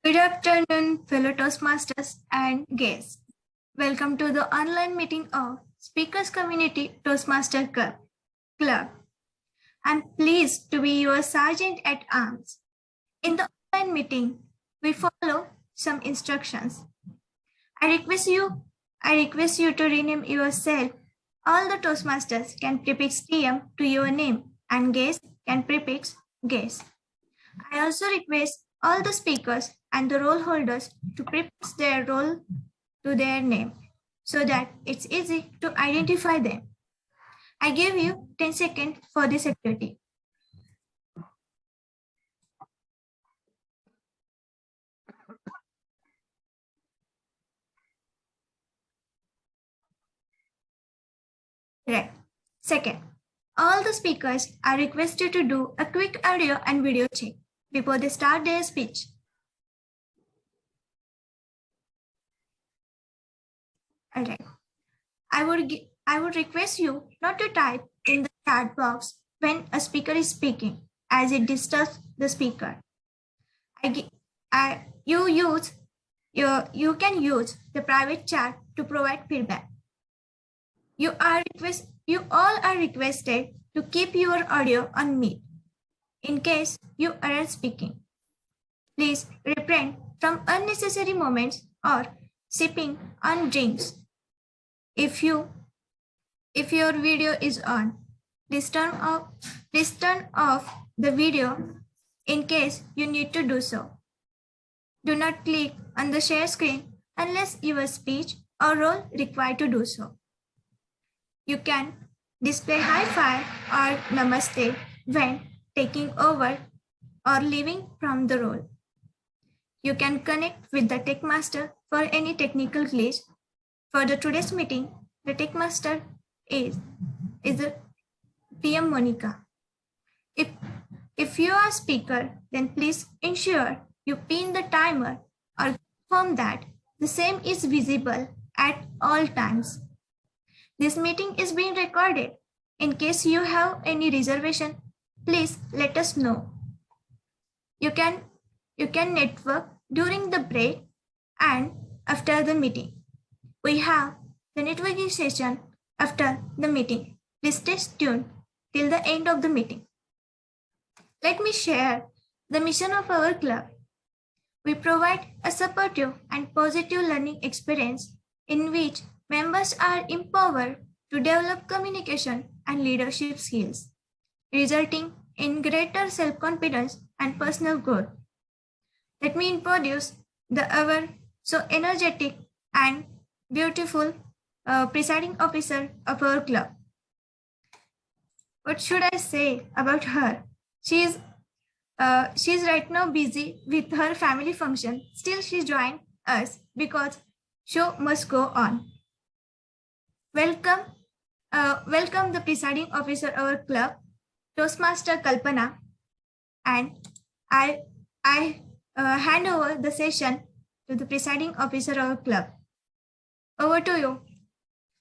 Good afternoon, fellow Toastmasters and guests. Welcome to the online meeting of Speakers Community Toastmaster Club. I'm pleased to be your sergeant at arms. In the online meeting, we follow some instructions. I request you to rename yourself. All the Toastmasters can prefix TM to your name and guests can prefix guest. I also request all the speakers and the roll holders to prefix their role to their name so that it's easy to identify them. I give you 10 seconds for this activity. Right. Second, all the speakers are requested to do a quick audio and video check before they start their speech. All right. I would request you not to type in the chat box when a speaker is speaking, as it disturbs the speaker. You can use the private chat to provide feedback. You all are requested to keep your audio on mute in case you aren't speaking. Please refrain from unnecessary moments or sipping on drinks. If your video is on, please turn off the video in case you need to do so. Do not click on the share screen unless your speech or role require to do so. You can display high five or namaste when taking over or leaving from the role. You can connect with the tech master for any technical glitch. For today's meeting, the tech master is the PM Monica. If you are a speaker, then please ensure you pin the timer or confirm that the same is visible at all times. This meeting is being recorded. In case you have any reservation, please let us know. You can network during the break and after the meeting. We have the networking session after the meeting. Please stay tuned till the end of the meeting. Let me share the mission of our club. We provide a supportive and positive learning experience in which members are empowered to develop communication and leadership skills, resulting in greater self-confidence and personal growth. Let me introduce our so energetic and beautiful presiding officer of our club. What should I say about her? She's right now busy with her family function. Still, she joined us because show must go on. Welcome the presiding officer of our club, Toastmaster Kalpana, and I hand over the session to the presiding officer of our club. Over to you.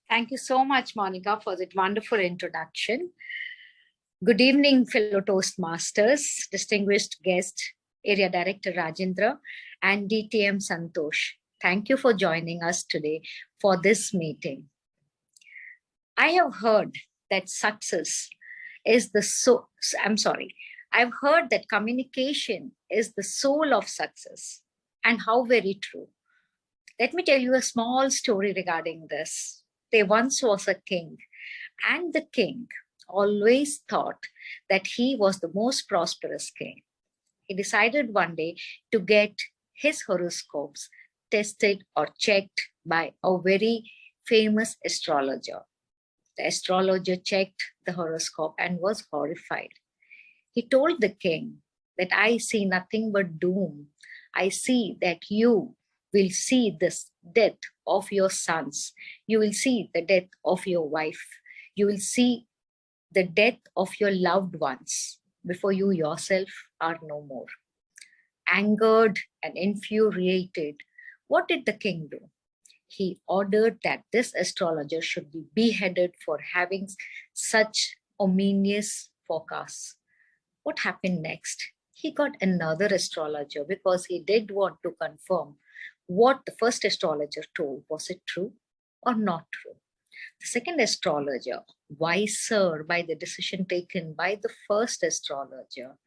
Thank you so much, Monica, for that wonderful introduction. Good evening, fellow Toastmasters, distinguished guest, Area Director Rajendra, and DTM Santosh. Thank you for joining us today for this meeting. I have heard that success is I've heard that communication is the soul of success, and how very true. Let me tell you a small story regarding this. There once was a king, and the king always thought that he was the most prosperous king. He decided one day to get his horoscopes tested or checked by a very famous astrologer. The astrologer checked the horoscope and was horrified. He told the king that I see nothing but doom. I see that you will see this death of your sons. You will see the death of your wife. You will see the death of your loved ones before you yourself are no more. Angered and infuriated, what did the king do? He ordered that this astrologer should be beheaded for having such ominous forecasts. What happened next? he got another astrologer because he did want to confirm what the first astrologer told. Was it true or not true? The second astrologer, wiser by the decision taken by the first astrologer,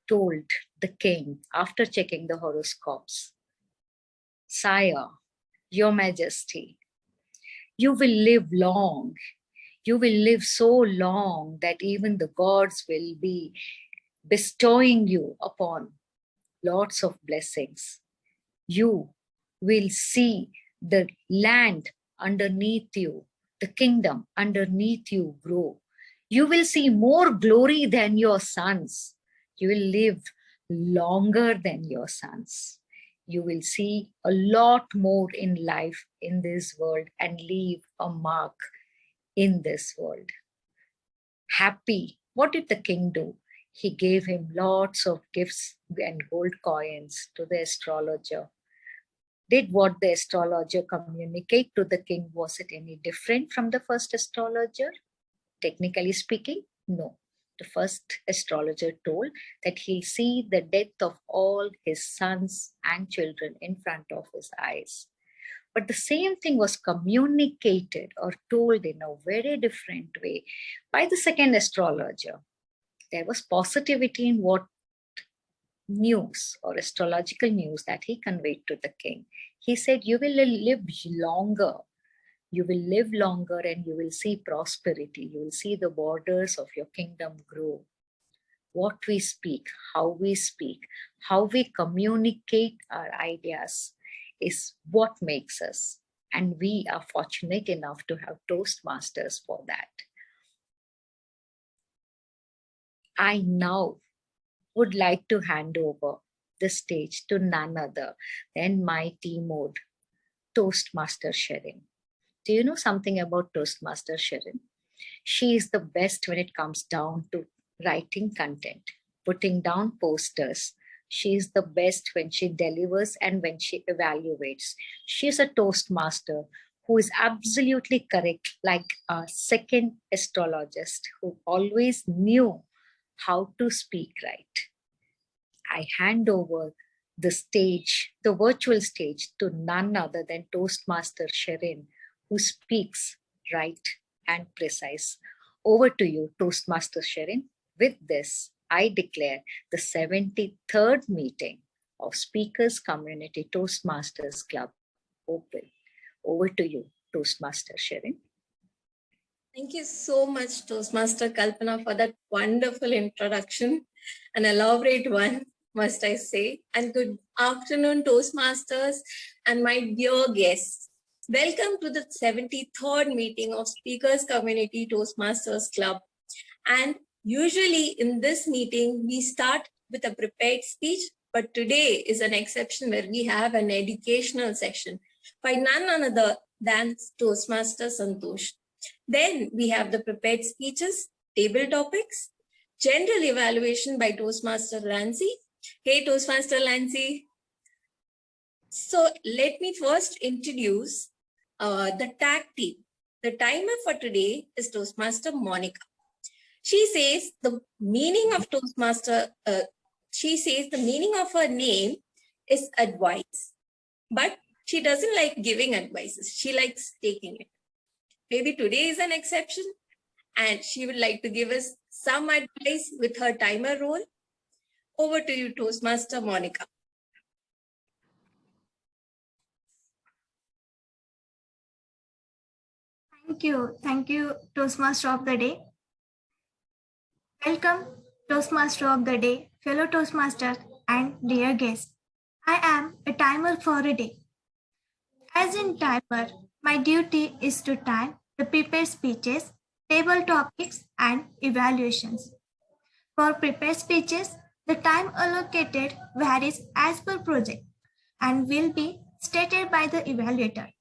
told the king after checking the horoscopes, "Sire, your majesty, you will live long. You will live so long that even the gods will be bestowing you upon lots of blessings. You will see the land underneath you, the kingdom underneath you grow. You will see more glory than your sons. You will live longer than your sons. You will see a lot more in life in this world and leave a mark in this world." Happy, what did the king do? He gave him lots of gifts and gold coins to the astrologer. Did what the astrologer communicate to the king, was it any different from the first astrologer? Technically speaking, no. The first astrologer told that he'll see the death of all his sons and children in front of his eyes. But the same thing was communicated or told in a very different way by the second astrologer. There was positivity in what news or astrological news that he conveyed to the king. He said, "You will live longer. You will live longer and you will see prosperity. You will see the borders of your kingdom grow. What we speak, how we communicate our ideas is what makes us. And we are fortunate enough to have Toastmasters for that." I now would like to hand over the stage to none other than my team mode, Toastmaster Sherin. Do you know something about Toastmaster Sherin? She is the best when it comes down to writing content, putting down posters. She is the best when she delivers and when she evaluates. She is a Toastmaster who is absolutely correct, like a second astrologist who always knew how to speak right. I hand over the stage, the virtual stage, to none other than Toastmaster Sherin, who speaks right and precise. Over to you, Toastmaster Sherin. With this, I declare the 73rd meeting of Speakers Community Toastmasters Club open. Over to you, Toastmaster Sherin. Thank you so much, Toastmaster Kalpana, for that wonderful introduction, an elaborate one, must I say. And good afternoon, Toastmasters and my dear guests. Welcome to the 73rd meeting of Speakers Community Toastmasters Club. And usually in this meeting, we start with a prepared speech, but today is an exception where we have an educational section by none other than Toastmaster Santosh. Then we have the prepared speeches, table topics, general evaluation by Toastmaster Lancy. Hey, Toastmaster Lancy. So let me first introduce the tag team. The timer for today is Toastmaster Monica. She says the meaning of Toastmaster, she says the meaning of her name is advice, but she doesn't like giving advices. She likes taking it. Maybe today is an exception and she would like to give us some advice with her timer roll. Over to you, Toastmaster Monica. Thank you, Toastmaster of the Day. Welcome, Toastmaster of the Day, fellow Toastmasters and dear guests. I am a timer for a day. As in timer, my duty is to time the prepared speeches, table topics, and evaluations. For prepared speeches, the time allocated varies as per project and will be stated by the evaluator.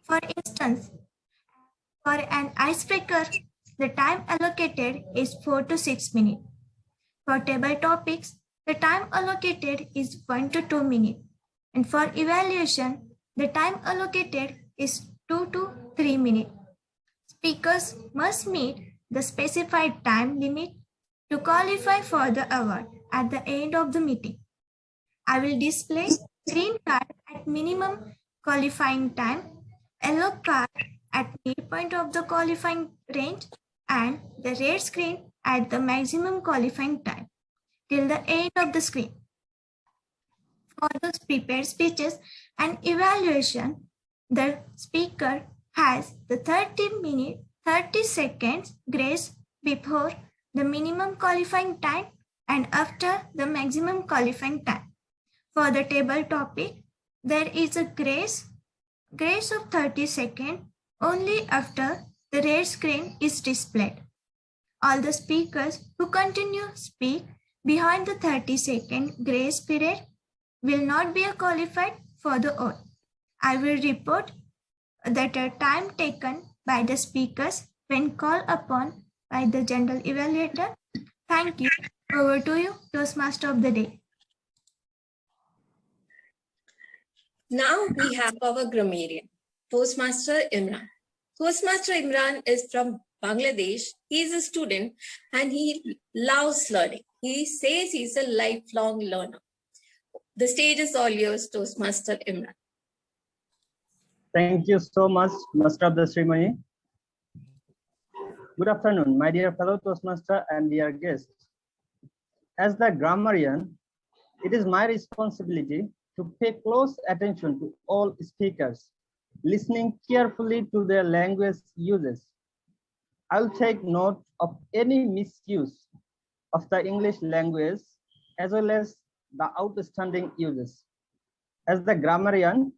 For instance, for an icebreaker, the time allocated is 4 to 6 minutes. For table topics, the time allocated is 1 to 2 minutes. And for evaluation, the time allocated is 2 to 3 minutes. Speakers must meet the specified time limit to qualify for the award at the end of the meeting. I will display green card at minimum qualifying time, yellow card at midpoint of the qualifying range, and the red screen at the maximum qualifying time till the end of the screen. For those prepared speeches and evaluation, the speaker has the 30 seconds grace before the minimum qualifying time and after the maximum qualifying time. For the table topic, there is a grace of 30 seconds only after the red screen is displayed. All the speakers who continue speak behind the 30-second grace period will not be qualified for the oath. I will report that a time taken by the speakers when called upon by the general evaluator. Thank you. Over to you, Toastmaster of the day. Now we have our grammarian, Toastmaster Imran. Toastmaster Imran is from Bangladesh. He is a student and he loves learning. He says he's a lifelong learner. The stage is all yours, Toastmaster Imran. Thank you so much, Master of the Ceremony. Good afternoon, my dear fellow Toastmaster and dear guests. As the grammarian, it is my responsibility to pay close attention to all speakers, listening carefully to their language uses. I'll take note of any misuse of the English language as well as the outstanding uses. As the grammarian,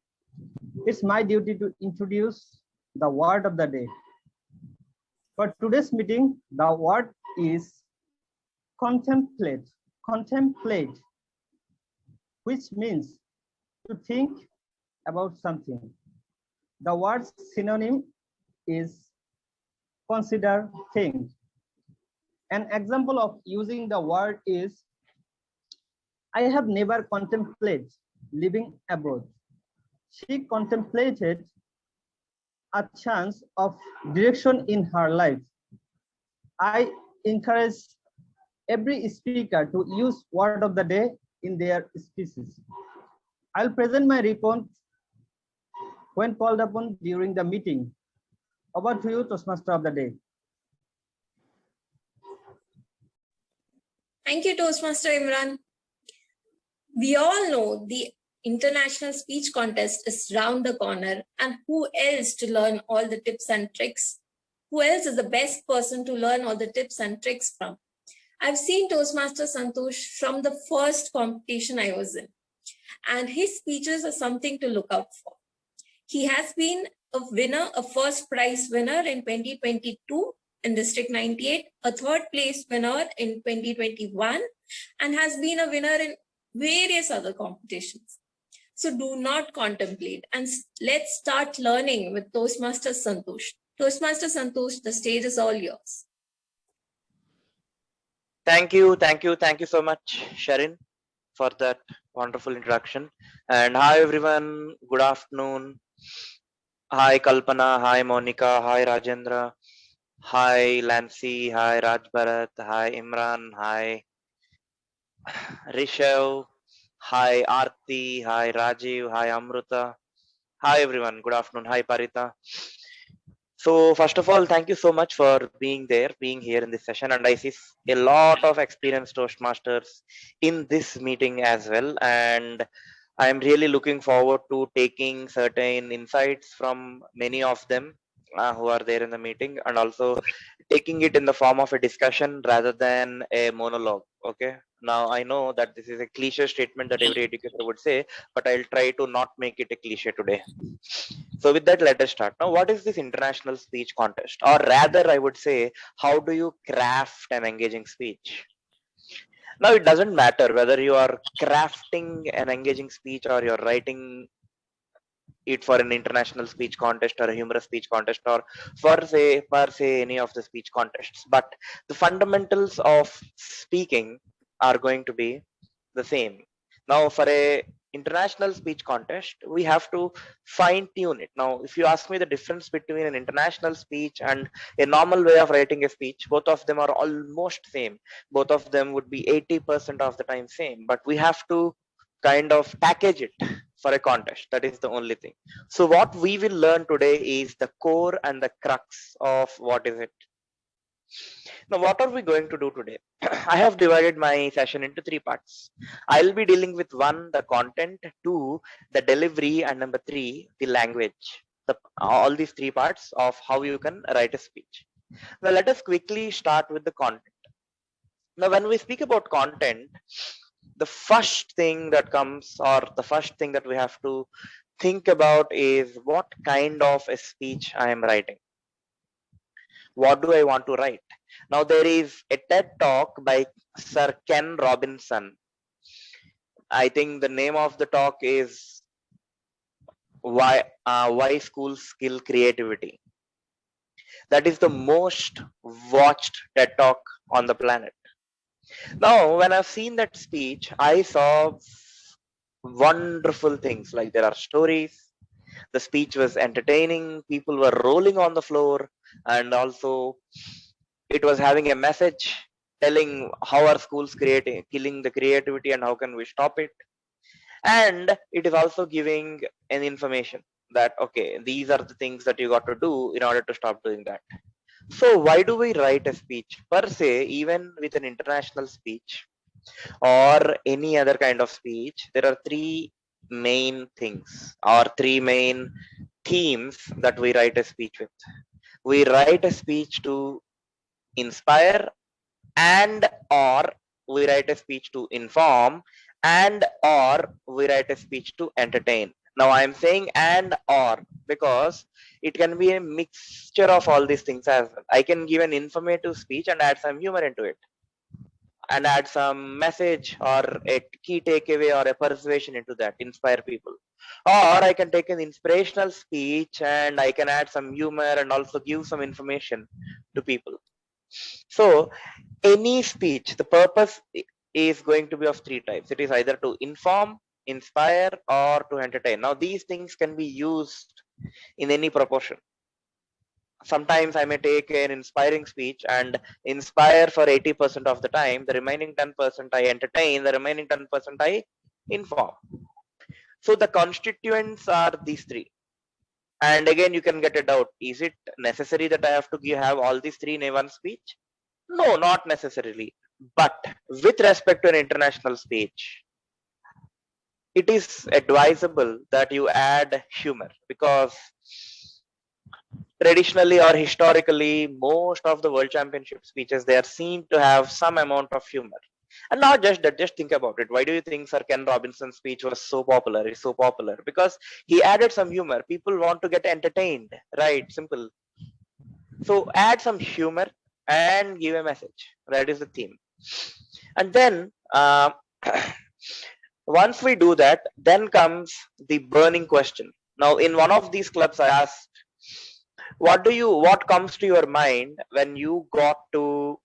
it's my duty to introduce the word of the day. For today's meeting, the word is contemplate, which means to think about something. The word's synonym is consider, think. An example of using the word is, I have never contemplated living abroad. She contemplated a chance of direction in her life. I encourage every speaker to use word of the day in their speeches. I'll present my report when called upon during the meeting. Over to you, Toastmaster of the day. Thank you, Toastmaster Imran. We all know the International Speech Contest is round the corner, and who else to learn all the tips and tricks? Who else is the best person to learn all the tips and tricks from? I've seen Toastmaster Santosh from the first competition I was in, and his speeches are something to look out for. He has been a winner, a first prize winner in 2022 in District 98, a third place winner in 2021, and has been a winner in various other competitions. So do not contemplate and let's start learning with Toastmaster Santosh. Toastmaster Santosh, the stage is all yours. Thank you so much, Sharon, for that wonderful introduction. And hi everyone, good afternoon. Hi Kalpana, hi Monica, hi Rajendra, hi Lancy, hi Raj Bharat, hi Imran, hi Rishav, hi Aarti, hi Rajiv, hi Amruta. Hi everyone, good afternoon. Hi Parita. So first of all, thank you so much for being here in this session. And I see a lot of experienced Toastmasters in this meeting as well. And I'm really looking forward to taking certain insights from many of them who are there in the meeting, and also taking it in the form of a discussion rather than a monologue. Okay. Now I know that this is a cliche statement that every educator would say, but I'll try to not make it a cliche today. So with that, let us start. Now, what is this international speech contest? Or rather, I would say, how do you craft an engaging speech? Now, it doesn't matter whether you are crafting an engaging speech or you're writing it for an international speech contest or a humorous speech contest or per se any of the speech contests. But the fundamentals of speaking are going to be the same. Now, for a international speech contest, we have to fine tune it. Now, if you ask me the difference between an international speech and a normal way of writing a speech, both of them are almost same. Both of them would be 80% of the time same, but we have to kind of package it for a contest. That is the only thing. So what we will learn today is the core and the crux of what is it. Now, what are we going to do today? I have divided my session into 3 parts. I'll be dealing with 1, the content, 2, the delivery, and number 3, the language. All these 3 parts of how you can write a speech. Now, let us quickly start with the content. Now, when we speak about content, the first thing that comes, or the first thing that we have to think about is what kind of a speech I am writing. What do I want to write? Now, there is a TED talk by Sir Ken Robinson. I think the name of the talk is why schools kill creativity. That is the most watched TED talk on the planet. Now, when I've seen that speech, I saw wonderful things, like there are stories. The speech was entertaining. People were rolling on the floor, and also it was having a message telling how are schools killing the creativity and how can we stop it. And it is also giving an information that, okay, these are the things that you got to do in order to stop doing that. So why do we write a speech per se? Even with an international speech or any other kind of speech, there are 3 main things or 3 main themes that we write a speech with. We write a speech to inspire, and or we write a speech to inform, and or we write a speech to entertain. Now I am saying and or because it can be a mixture of all these things as well. I can give an informative speech and add some humor into it, and add some message or a key takeaway or a persuasion into that, inspire people. Or I can take an inspirational speech and I can add some humor and also give some information to people. So any speech, the purpose is going to be of 3 types. It is either to inform, inspire, or to entertain. Now these things can be used in any proportion. Sometimes I may take an inspiring speech and inspire for 80% of the time. The remaining 10% I entertain, the remaining 10% I inform. So the constituents are these 3. And again, you can get a doubt. Is it necessary that I have to have all these 3 in one speech? No, not necessarily. But with respect to an international speech, it is advisable that you add humor, because traditionally or historically, most of the world championship speeches, they seem to have some amount of humor. And not just that, just think about it. Why do you think Sir Ken Robinson's speech was so popular? It's so popular because he added some humor. People want to get entertained, right? Simple. So add some humor and give a message. That is the theme. And then once we do that, then comes the burning question. Now, in one of these clubs, I asked, what comes to your mind when you got to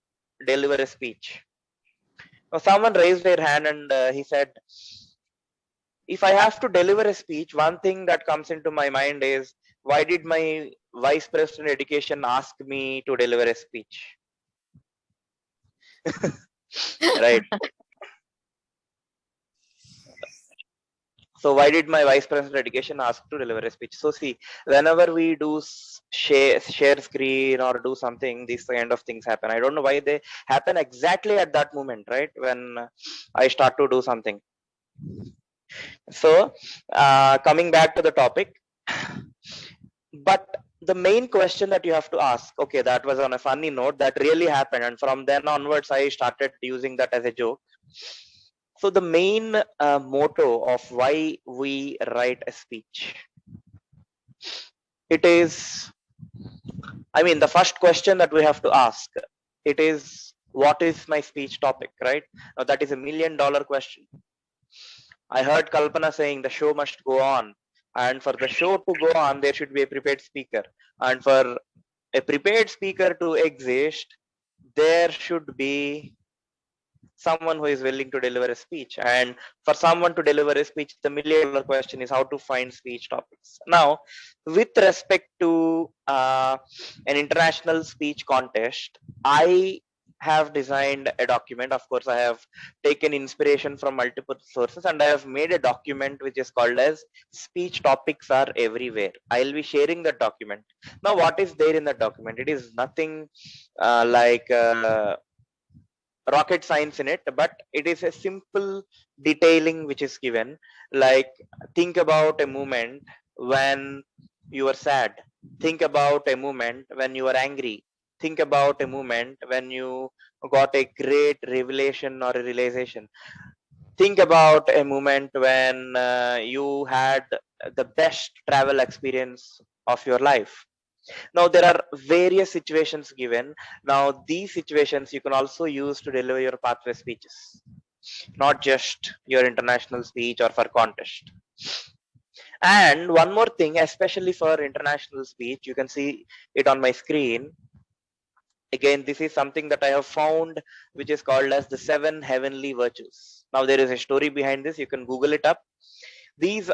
deliver a speech? Now, someone raised their hand and he said, if I have to deliver a speech, one thing that comes into my mind is, why did my vice president education ask me to deliver a speech? Right. So why did my vice president education ask to deliver a speech? So see, whenever we do share screen or do something, these kind of things happen. I don't know why they happen exactly at that moment, right? When I start to do something. So coming back to the topic, but the main question that you have to ask, okay, that was on a funny note, that really happened. And from then onwards, I started using that as a joke. So the main motto of why we write a speech, it is, I mean, the first question that we have to ask, it is, what is my speech topic, right? Now that is $1 million question. I heard Kalpana saying the show must go on. And for the show to go on, there should be a prepared speaker. And for a prepared speaker to exist, there should be someone who is willing to deliver a speech. And for someone to deliver a speech, the $1,000,000 question is how to find speech topics. Now, with respect to an international speech contest, I have designed a document. Of course, I have taken inspiration from multiple sources, and I have made a document which is called as Speech Topics Are Everywhere. I'll be sharing that document. Now, what is there in the document? It is nothing like rocket science in it, but it is a simple detailing which is given. Like, think about a moment when you are sad, think about a moment when you are angry, think about a moment when you got a great revelation or a realization, think about a moment when you had the best travel experience of your life. Now, there are various situations given. Now, these situations you can also use to deliver your pathway speeches, not just your international speech or for contest. And one more thing, especially for international speech, you can see it on my screen. Again, this is something that I have found, which is called as the 7 heavenly virtues. Now, there is a story behind this. You can Google it up. There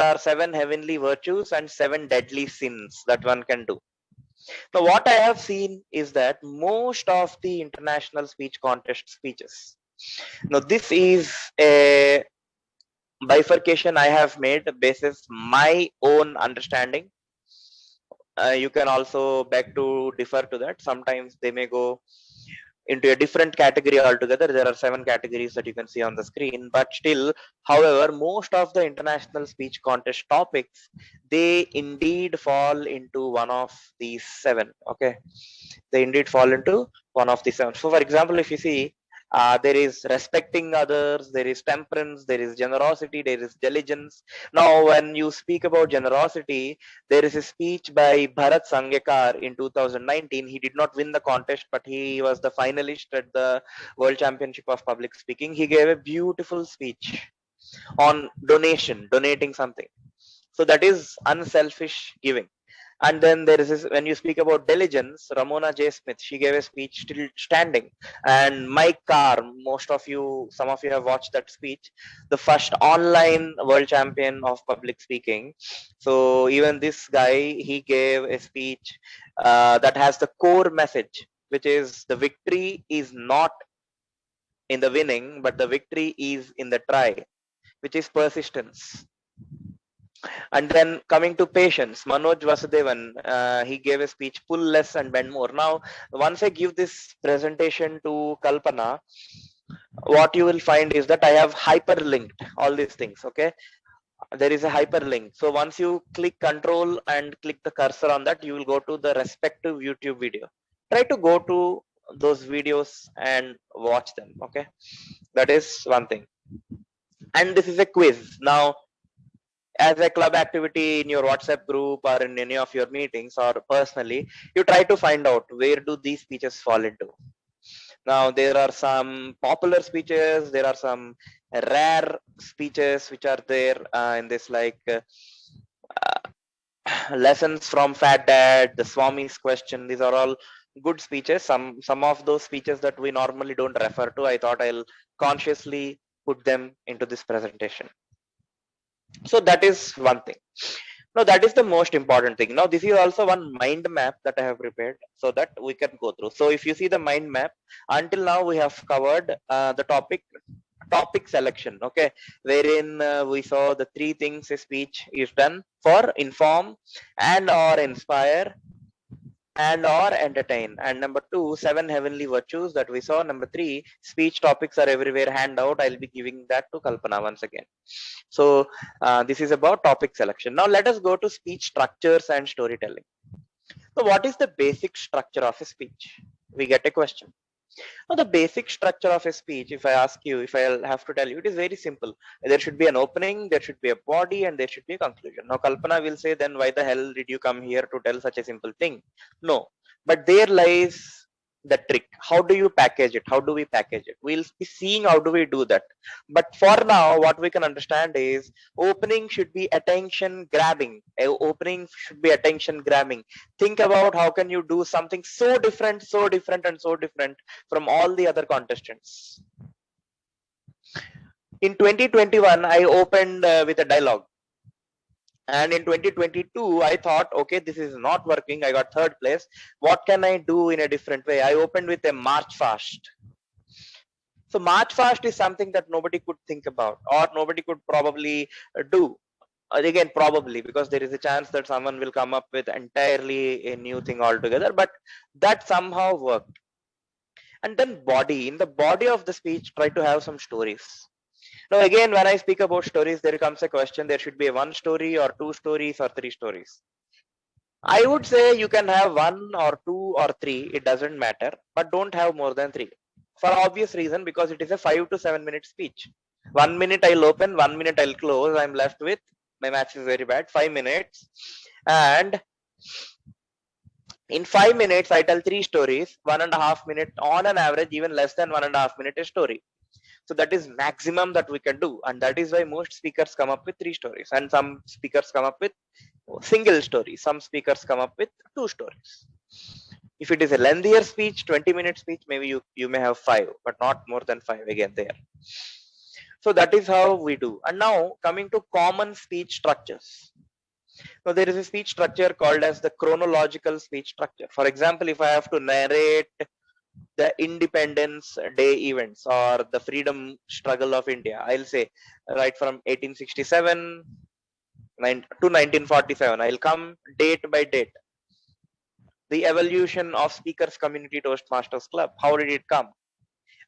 are 7 heavenly virtues and 7 deadly sins that one can do. Now, what I have seen is that most of the international speech contest speeches, now this is a bifurcation I have made basis my own understanding. You can also beg to differ to that. Sometimes they may go into a different category altogether. There are 7 categories that you can see on the screen, but still, however, most of the international speech contest topics, they indeed fall into one of these 7. Okay, they indeed fall into one of the 7. So for example, if you see, there is respecting others, there is temperance, there is generosity, there is diligence. Now, when you speak about generosity, there is a speech by Bharat Sanghekar in 2019. He did not win the contest, but he was the finalist at the World Championship of Public Speaking. He gave a beautiful speech on donating something. So that is unselfish giving. And then there is this, when you speak about diligence, Ramona J. Smith, she gave a speech still standing. And Mike Carr, some of you have watched that speech, the first online world champion of public speaking. So even this guy, he gave a speech that has the core message, which is the victory is not in the winning, but the victory is in the try, which is persistence. And then coming to patience, Manoj Vasudevan, he gave a speech, pull less and bend more. Now, once I give this presentation to Kalpana, what you will find is that I have hyperlinked all these things. Okay, there is a hyperlink. So once you click control and click the cursor on that, you will go to the respective YouTube video. Try to go to those videos and watch them. Okay, that is one thing. And this is a quiz. Now, as a club activity in your WhatsApp group or in any of your meetings or personally, you try to find out where do these speeches fall into. Now, there are some popular speeches, there are some rare speeches which are there in this, like lessons from Fat Dad, the Swami's question. These are all good speeches. Some of those speeches that we normally don't refer to, I thought I'll consciously put them into this presentation. So that is one thing. Now, that is the most important thing. Now, this is also one mind map that I have prepared so that we can go through. So if you see the mind map, until now we have covered the topic selection, okay, wherein we saw the 3 things a speech is done for: inform and or inspire and or entertain. And number 2, 7 heavenly virtues that we saw. Number 3, speech topics are everywhere handout. I'll be giving that to Kalpana once again. So this is about topic selection. Now let us go to speech structures and storytelling. So what is the basic structure of a speech? We get a question. Now, the basic structure of a speech, if I ask you, if I have to tell you, it is very simple. There should be an opening, there should be a body, and there should be a conclusion. Now, Kalpana will say, then why the hell did you come here to tell such a simple thing? No, but there lies the trick. How do you package it? How do we package it? We'll be seeing how do we do that. But for now, what we can understand is opening should be attention grabbing. Opening should be attention grabbing. Think about how can you do something so different, and so different from all the other contestants. In 2021, I opened with a dialogue. And in 2022, I thought, okay, this is not working. I got third place. What can I do in a different way? I opened with a march fast. So march fast is something that nobody could think about, or nobody could probably do. Again, probably, because there is a chance that someone will come up with entirely a new thing altogether, but that somehow worked. And then body, in the body of the speech, try to have some stories. Now, again, when I speak about stories, there comes a question, there should be a one story or two stories or three stories. I would say you can have one or two or three, it doesn't matter, but don't have more than three. For obvious reason, because it is a 5 to 7 minute speech. 1 minute I'll open, 1 minute I'll close. I'm left with, my maths is very bad, 5 minutes. And in 5 minutes, I tell three stories, 1.5 minutes on an average, even less than 1.5 minutes a story. So that is maximum that we can do. And that is why most speakers come up with three stories. And some speakers come up with single story. Some speakers come up with two stories. If it is a lengthier speech, 20-minute speech, maybe you may have 5, but not more than 5 again there. So that is how we do. And now coming to common speech structures. Now there is a speech structure called as the chronological speech structure. For example, if I have to narrate the Independence Day events or the freedom struggle of India, I'll say right from 1867 to 1947. I'll come date by date. The evolution of Speakers Community Toastmasters Club. How did it come?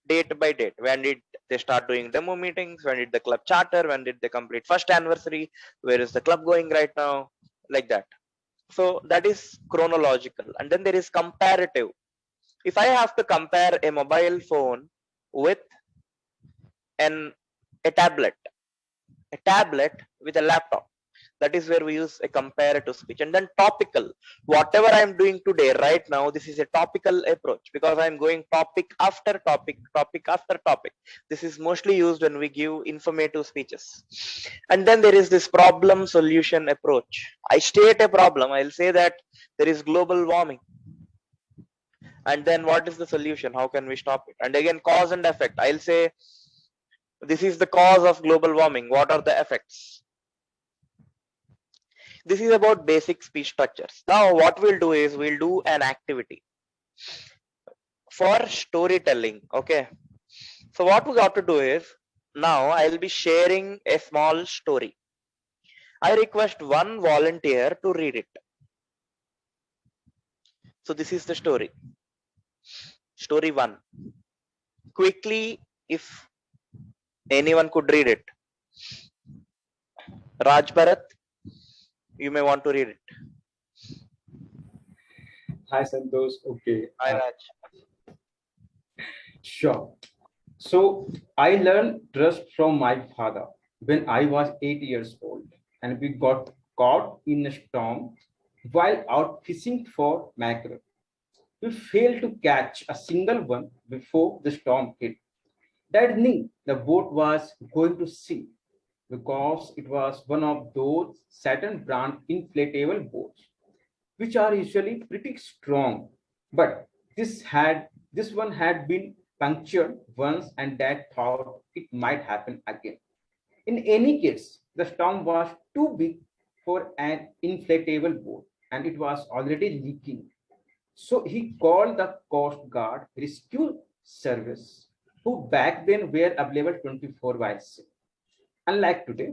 Date by date. When did they start doing demo meetings? When did the club charter? When did they complete first anniversary? Where is the club going right now? Like that. So that is chronological. And then there is comparative. If I have to compare a mobile phone with a tablet with a laptop, that is where we use a comparative speech. And then topical, whatever I'm doing today right now, this is a topical approach, because I'm going topic after topic after topic. This is mostly used when we give informative speeches. And then there is this problem solution approach. I state a problem, I'll say that there is global warming, and then what is the solution? How can we stop it? And again, cause and effect. I'll say this is the cause of global warming. What are the effects? This is about basic speech structures. Now what we'll do is we'll do an activity for storytelling. Okay. So what we got to do is, now I'll be sharing a small story. I request one volunteer to read it. So this is the story. Story 1. Quickly, if anyone could read it. Raj Bharat, you may want to read it. Hi Santosh. Okay. Hi Raj. Sure. So I learned trust from my father when I was 8 years old, and we got caught in a storm while out fishing for mackerel. We failed to catch a single one before the storm hit. That evening, the boat was going to sink because it was one of those Saturn brand inflatable boats, which are usually pretty strong. But this one had been punctured once, and Dad thought it might happen again. In any case, the storm was too big for an inflatable boat, and it was already leaking. So he called the Coast Guard Rescue Service, who back then were available 24 by 7. Unlike today,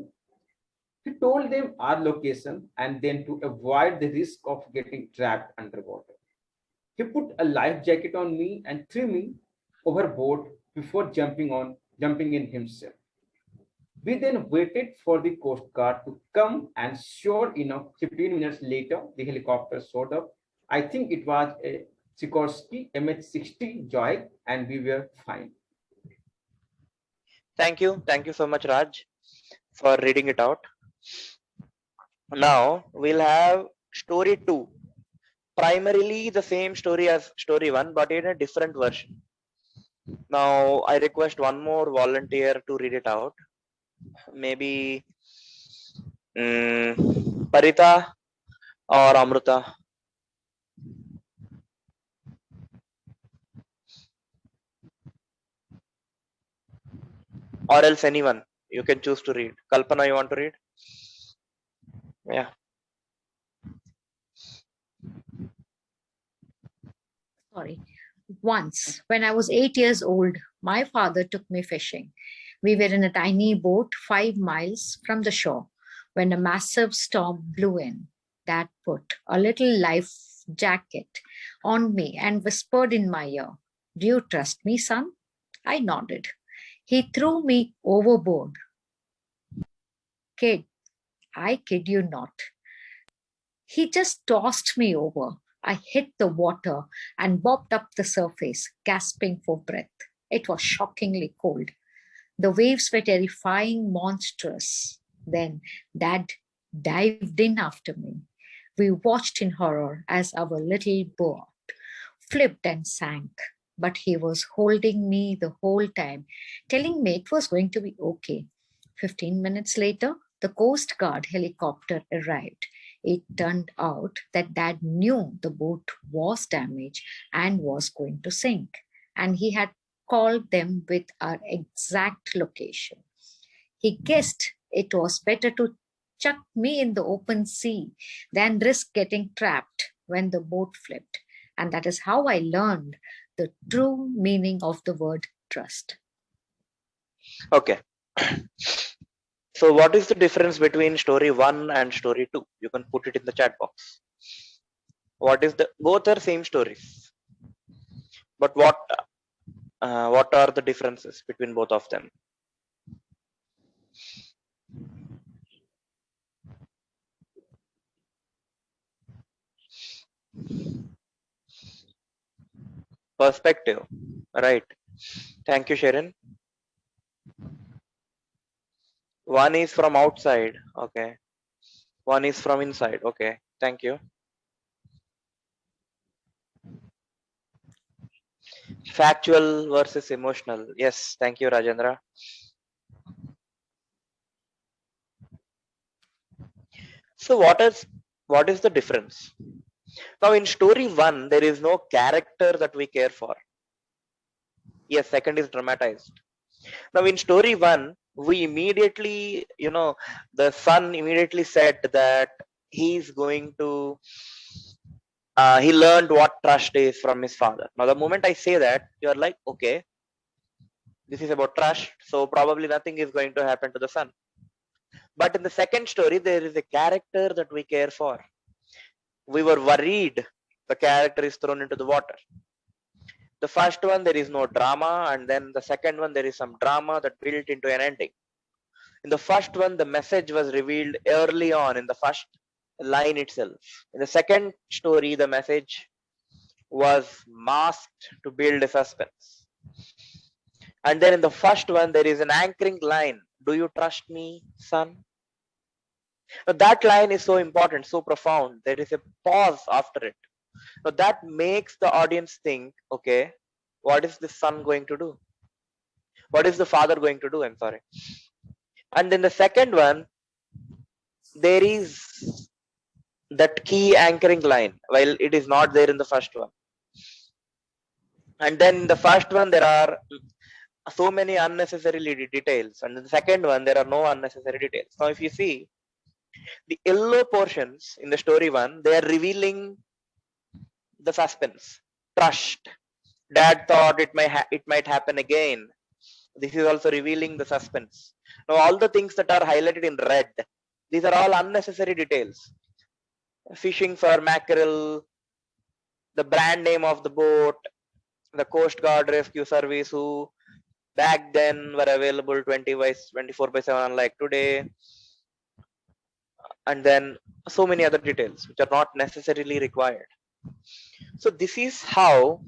he told them our location and then to avoid the risk of getting trapped underwater. He put a life jacket on me and threw me overboard before jumping in himself. We then waited for the Coast Guard to come, and sure enough, 15 minutes later, the helicopter showed up. I think it was a Sikorsky MH-60 Joy, and we were fine. Thank you so much, Raj, for reading it out. Now we'll have story 2. primarily the same story as story 1, but in a different version. Now, I request one more volunteer to read it out. Maybe Parita or Amruta. Or else anyone. You can choose to read. Kalpana, you want to read? Yeah. Sorry. Once, when I was 8 years old, my father took me fishing. We were in a tiny boat 5 miles from the shore when a massive storm blew in. Dad put a little life jacket on me and whispered in my ear, "Do you trust me, son?" I nodded. He threw me overboard. Kid, I kid you not. He just tossed me over. I hit the water and bobbed up the surface, gasping for breath. It was shockingly cold. The waves were terrifying, monstrous. Then Dad dived in after me. We watched in horror as our little boat flipped and sank. But he was holding me the whole time, telling me it was going to be okay. 15 minutes later, the Coast Guard helicopter arrived. It turned out that Dad knew the boat was damaged and was going to sink, and he had called them with our exact location. He guessed it was better to chuck me in the open sea than risk getting trapped when the boat flipped. And that is how I learned the true meaning of the word trust. Okay. So what is the difference between story 1 and story 2? You can put it in the chat box. What is the, both are same stories, but what are the differences between both of them? Perspective, right? Thank you, Sharon. One is from outside, okay. One is from inside, okay. Thank you. Factual versus emotional. Yes, thank you, Rajendra. So what is the difference? Now in story 1, there is no character that we care for. Yes, second is dramatized. Now in story 1, we immediately, the son immediately said that he's going to, he learned what trust is from his father. Now the moment I say that, you're like, okay, this is about trust, so probably nothing is going to happen to the son. But in the second story, there is a character that we care for. We were worried the character is thrown into the water. The first one, there is no drama, and then the second one, there is some drama that built into an ending. In the first one, the message was revealed early on in the first line itself. In the second story, the message was masked to build a suspense. And then in the first one, there is an anchoring line. Do you trust me, son? Now, that line is so important, so profound. There is a pause after it. Now that makes the audience think, okay, what is the son going to do? What is the father going to do? I'm sorry. And then the second one, there is that key anchoring line, while it is not there in the first one. And then in the first one, there are so many unnecessary details. And in the second one, there are no unnecessary details. Now, if you see, the yellow portions in the story 1, they are revealing the suspense, trust. Dad thought it might happen again. This is also revealing the suspense. Now all the things that are highlighted in red, these are all unnecessary details. Fishing for mackerel, the brand name of the boat, the Coast Guard Rescue Service, who back then were available 24/7 unlike today, and then so many other details which are not necessarily required. So this is how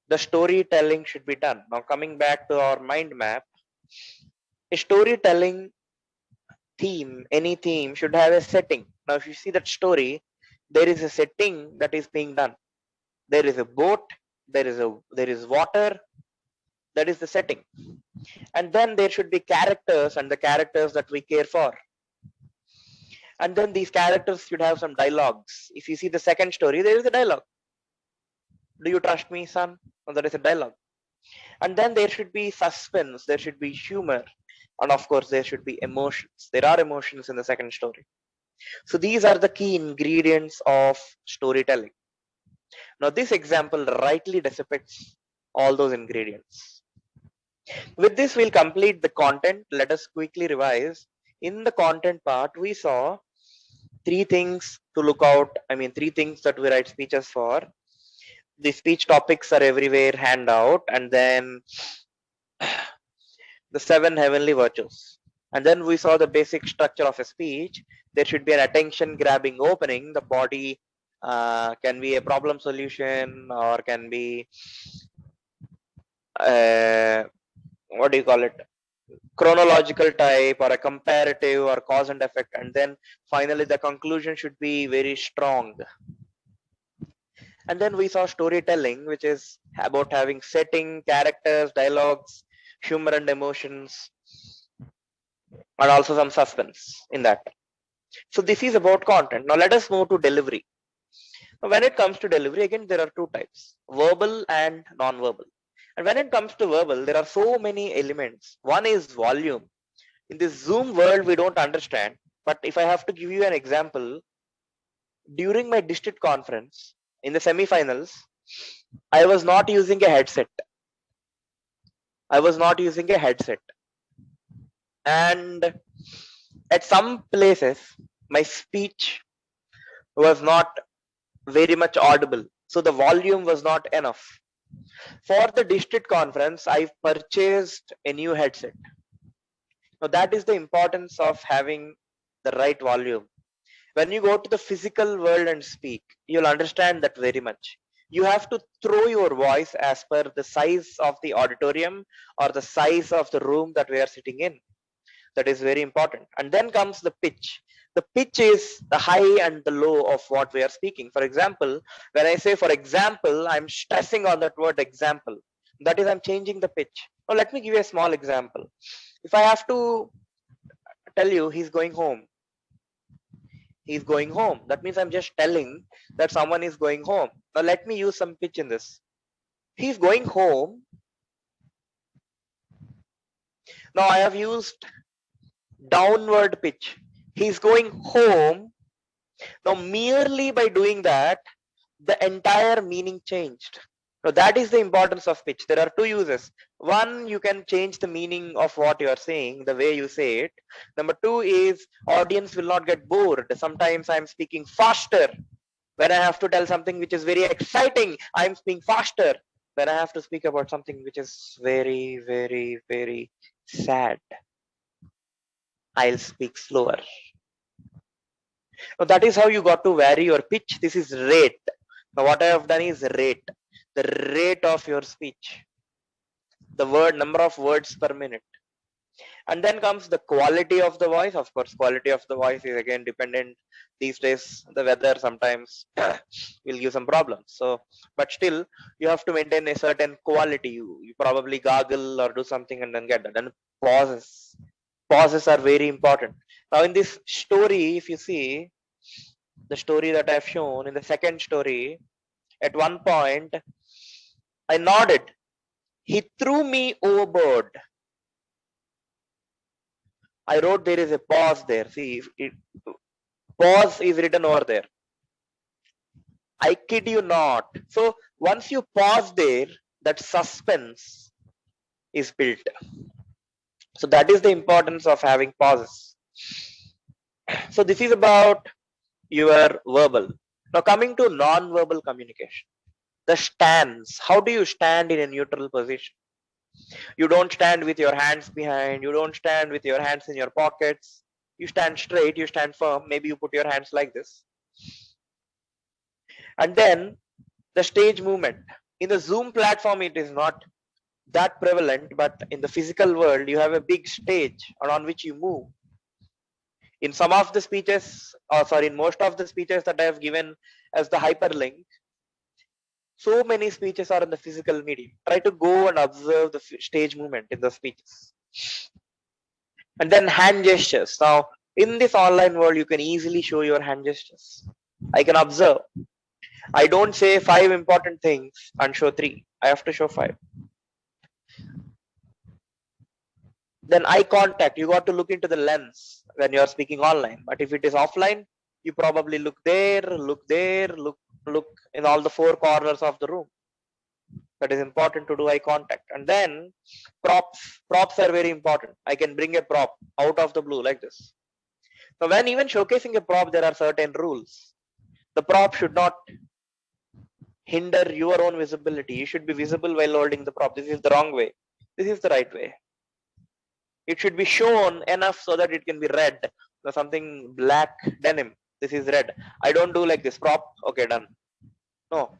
the storytelling should be done. Now coming back to our mind map, a storytelling theme, any theme should have a setting. Now if you see that story, there is a setting that is being done. There is a boat, there is water, that is the setting. And then there should be characters and the characters that we care for. And then these characters should have some dialogues. If you see the second story, there is a dialogue. Do you trust me, son? And there is a dialogue. And then there should be suspense, there should be humor, and of course there should be emotions. There are emotions in the second story. So these are the key ingredients of storytelling. Now this example rightly depicts all those ingredients. With this, we'll complete the content. Let us quickly revise. In the content part, we saw three things to look out. Three things that we write speeches for. The speech topics are everywhere, handout, and then the 7 heavenly virtues. And then we saw the basic structure of a speech. There should be an attention grabbing opening. The body can be a problem solution, or can be what do you call it, chronological type, or a comparative, or cause and effect. And then finally the conclusion should be very strong. And then we saw storytelling, which is about having setting, characters, dialogues, humor and emotions, and also some suspense in that. So this is about content. Now let us move to delivery. Now, when it comes to delivery, again, there are two types, verbal and non-verbal. And when it comes to verbal, there are so many elements. One is volume. In this Zoom world, we don't understand. But if I have to give you an example, during my district conference, in the semi-finals, I was not using a headset. And at some places, my speech was not very much audible. So the volume was not enough. For the district conference, I purchased a new headset. Now that is the importance of having the right volume. When you go to the physical world and speak, you'll understand that very much. You have to throw your voice as per the size of the auditorium or the size of the room that we are sitting in. That is very important. And then comes the pitch. The pitch is the high and the low of what we are speaking. For example, when I say for example, I'm stressing on that word example. That is, I'm changing the pitch. Now let me give you a small example. If I have to tell you he's going home, that means I'm just telling that someone is going home. Now let me use some pitch in this. He's going home. Now I have used downward pitch. He's going home. Now merely by doing that, the entire meaning changed. Now that is the importance of pitch. There are two uses. One, you can change the meaning of what you are saying, the way you say it. Number two is audience will not get bored. Sometimes I'm speaking faster. When I have to tell something which is very exciting, I'm speaking faster. When I have to speak about something which is very, very, very sad, I'll speak slower. Now that is how you got to vary your pitch. This is rate. Now what I have done is rate. The rate of your speech. The number of words per minute. And then comes the quality of the voice. Of course, quality of the voice is again dependent. These days, the weather sometimes will give some problems. So, but still, you have to maintain a certain quality. You probably gargle or do something and then get that. And pauses are very important. Now in this story, if you see the story that I've shown, in the second story, at one point I nodded. He threw me overboard. I wrote there is a pause there. See, pause is written over there. I kid you not. So once you pause there, that suspense is built. So that is the importance of having pauses. So this is about your verbal. Now coming to non-verbal communication. The stance. How do you stand in a neutral position? You don't stand with your hands behind. You don't stand with your hands in your pockets. You stand straight. You stand firm. Maybe you put your hands like this. And then the stage movement. In the Zoom platform, it is not that prevalent, but in the physical world, you have a big stage on which you move. In some of the speeches, or sorry, in most of the speeches that I have given as the hyperlink, so many speeches are in the physical medium. Try to go and observe the stage movement in the speeches. And then hand gestures. Now, in this online world, you can easily show your hand gestures. I can observe. I don't say 5 important things and show 3. I have to show 5. Then eye contact. You got to look into the lens when you are speaking online. But if it is offline, you probably look there, look in all the 4 corners of the room. That is important to do eye contact. And then props. Props are very important. I can bring a prop out of the blue like this. So when even showcasing a prop, there are certain rules. The prop should not hinder your own visibility. You should be visible while holding the prop. This is the wrong way. This is the right way. It should be shown enough so that it can be read. So something black denim. This is red. I don't do like this. Prop. Okay, done. No.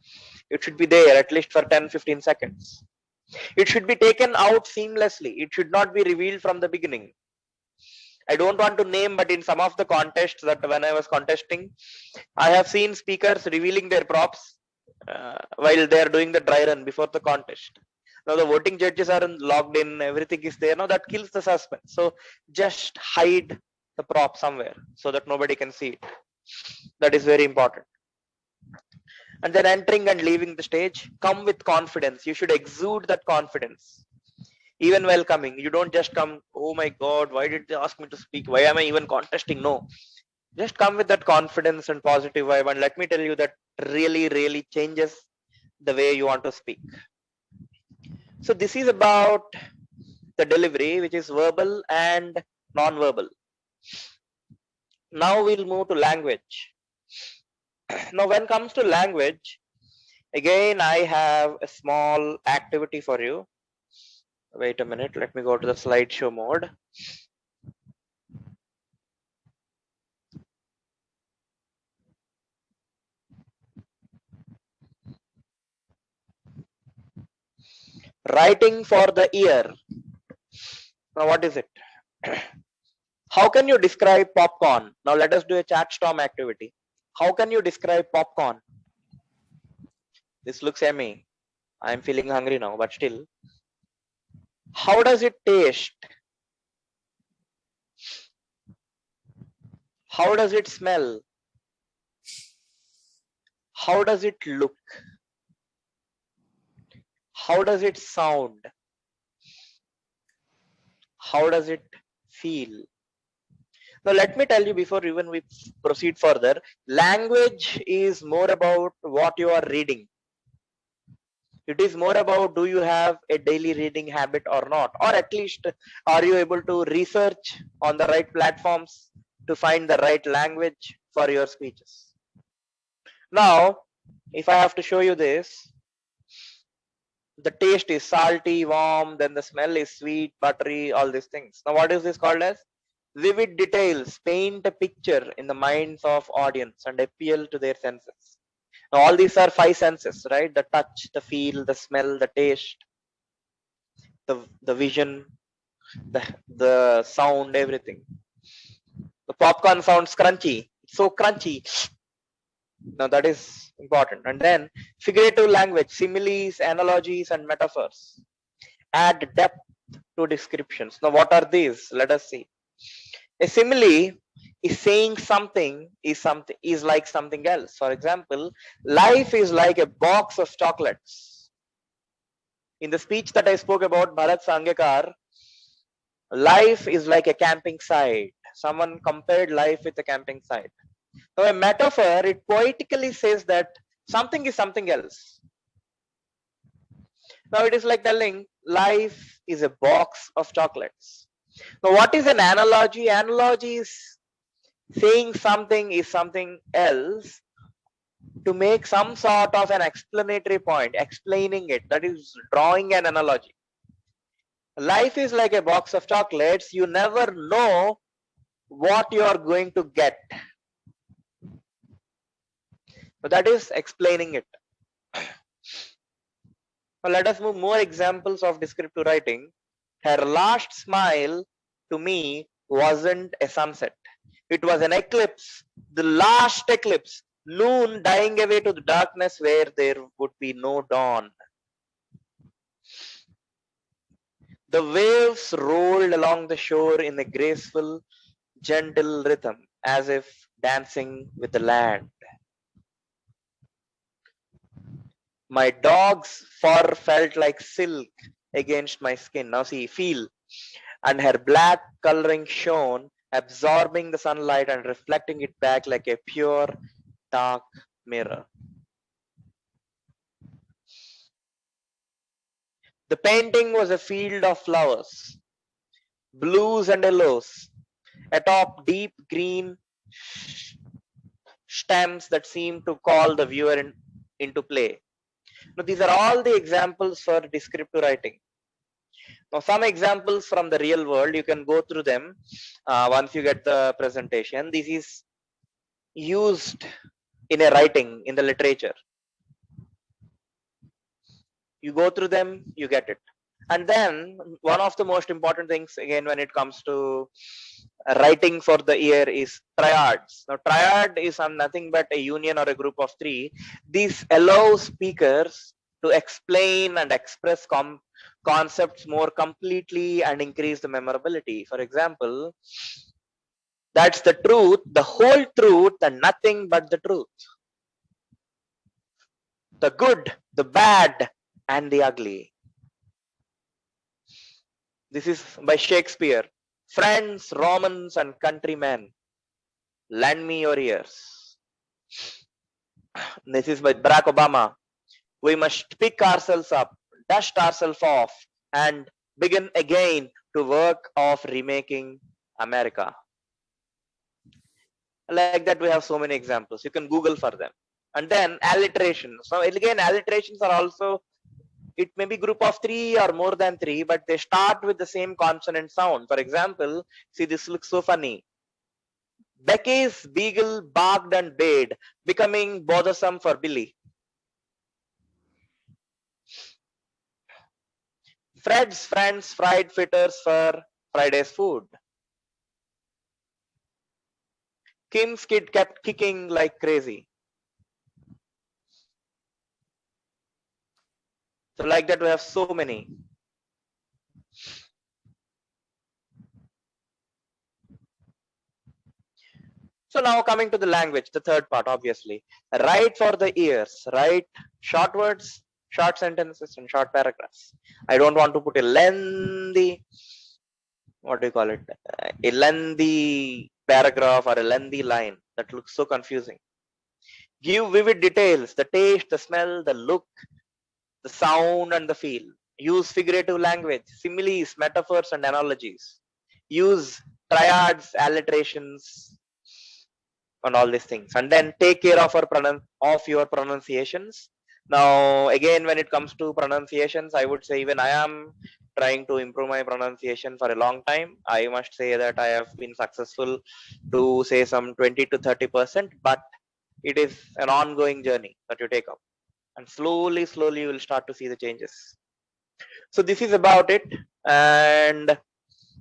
It should be there at least for 10-15 seconds. It should be taken out seamlessly. It should not be revealed from the beginning. I don't want to name, but in some of the contests that when I was contesting, I have seen speakers revealing their props while they are doing the dry run before the contest. Now the voting judges are logged in, everything is there. Now that kills the suspense. So just hide the prop somewhere so that nobody can see it. That is very important. And then entering and leaving the stage, come with confidence. You should exude that confidence. Even while coming, you don't just come, oh my God, why did they ask me to speak? Why am I even contesting? No. Just come with that confidence and positive vibe. And let me tell you that really changes the way you want to speak. So this is about the delivery, which is verbal and non-verbal. Now we'll move to language. Now when it comes to language, again, I have a small activity for you. Wait a minute, let me go to the slideshow mode. Writing for the ear. Now what is it? How can you describe popcorn? Now let us do a chat storm activity. How can you describe popcorn? This looks yummy. I'm feeling hungry now, but still. How does it taste? How does it smell? How does it look? How does it sound? How does it feel? Now let me tell you before even we proceed further, language is more about what you are reading. It is more about, do you have a daily reading habit or not? Or at least are you able to research on the right platforms to find the right language for your speeches? Now, if I have to show you this, the taste is salty, warm, then the smell is sweet, buttery, all these things. Now what is this called as? Vivid details paint a picture in the minds of audience and appeal to their senses. Now all these are 5 senses, right? The touch, the feel, the smell, the taste, the vision, the sound, everything. The popcorn sounds crunchy. It's so crunchy. Now that is important. And then figurative language, similes, analogies, and metaphors. Add depth to descriptions. Now what are these? Let us see. A simile is saying something is like something else. For example, life is like a box of chocolates. In the speech that I spoke about, Bharat Sangekar, life is like a camping site. Someone compared life with a camping site. Now a metaphor, it poetically says that something is something else. Now it is like telling life is a box of chocolates. Now what is an analogy? Analogy is saying something is something else to make some sort of an explanatory point, explaining it, that is drawing an analogy. Life is like a box of chocolates. You never know what you are going to get. So that is explaining it. Now let us move more examples of descriptive writing. Her last smile to me wasn't a sunset. It was an eclipse, the last eclipse, noon dying away to the darkness where there would be no dawn. The waves rolled along the shore in a graceful, gentle rhythm, as if dancing with the land. My dog's fur felt like silk against my skin. Now see, feel. And her black coloring shone, absorbing the sunlight and reflecting it back like a pure, dark mirror. The painting was a field of flowers, blues and yellows, atop deep green stems that seemed to call the viewer into play. Now, these are all the examples for descriptive writing. Now, some examples from the real world, you can go through them once you get the presentation. This is used in a writing, in the literature. You go through them, you get it. And then one of the most important things, again, when it comes to writing for the ear is triads. Now, triad is nothing but a union or a group of three. These allow speakers to explain and express concepts more completely and increase the memorability. For example, that's the truth, the whole truth, and nothing but the truth. The good, the bad, and the ugly. This is by Shakespeare. Friends, Romans, and countrymen, lend me your ears. This is by Barack Obama. We must pick ourselves up, dust ourselves off, and begin again to work of remaking America. Like that, we have so many examples. You can Google for them. And then alliterations. Now, again, alliterations are also, it may be group of three or more than three, but they start with the same consonant sound. For example, see, this looks so funny. Becky's beagle barked and bayed, becoming bothersome for Billy. Fred's friends fried fritters for Friday's food. Kim's kid kept kicking like crazy. So like that, we have so many. So now coming to the language, the third part, obviously. Write for the ears, write short words, short sentences, and short paragraphs. I don't want to put a lengthy, what do you call it? A lengthy paragraph or a lengthy line. That looks so confusing. Give vivid details, the taste, the smell, the look, the sound, and the feel. Use figurative language, similes, metaphors, and analogies. Use triads, alliterations, and all these things. And then take care of your pronunciations. Now, again, when it comes to pronunciations, I would say even I am trying to improve my pronunciation for a long time. I must say that I have been successful to say some 20 to 30%, but it is an ongoing journey that you take up. And slowly, you will start to see the changes. So this is about it. And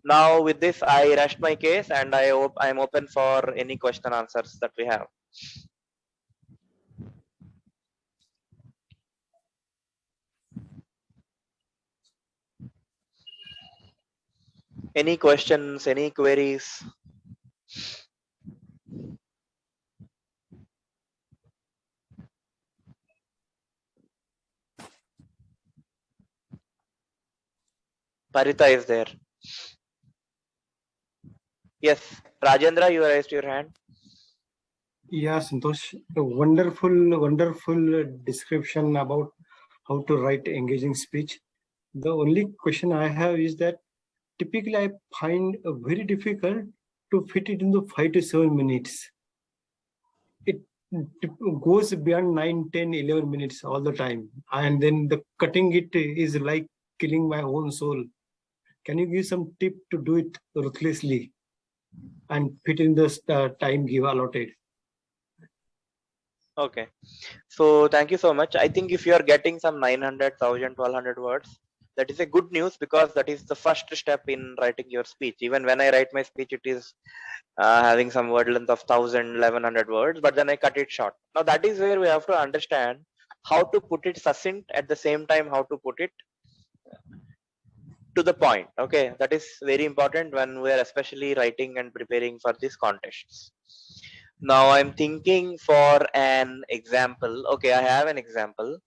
now with this, I rest my case and I am open for any question answers that we have. Any questions, any queries? Parita is there. Yes, Rajendra, you raised your hand. Yeah, Santosh, a wonderful description about how to write engaging speech. The only question I have is that typically I find very difficult to fit it into 5 to 7 minutes. It goes beyond 9, 10, 11 minutes all the time. And then the cutting it is like killing my own soul. Can you give some tip to do it ruthlessly and fit in the time give allotted? Okay, so thank you so much. I think if you are getting some 900, 1000, 1200 words, That is a good news, because that is the first step in writing your speech. Even when I write my speech, it is having some word length of 1,100 words, but then I cut it short. Now that is where we have to understand how to put it succinct, at the same time how to put it to the point. Okay, that is very important when we are especially writing and preparing for these contests. Now I'm thinking for an example. Okay, I have an example.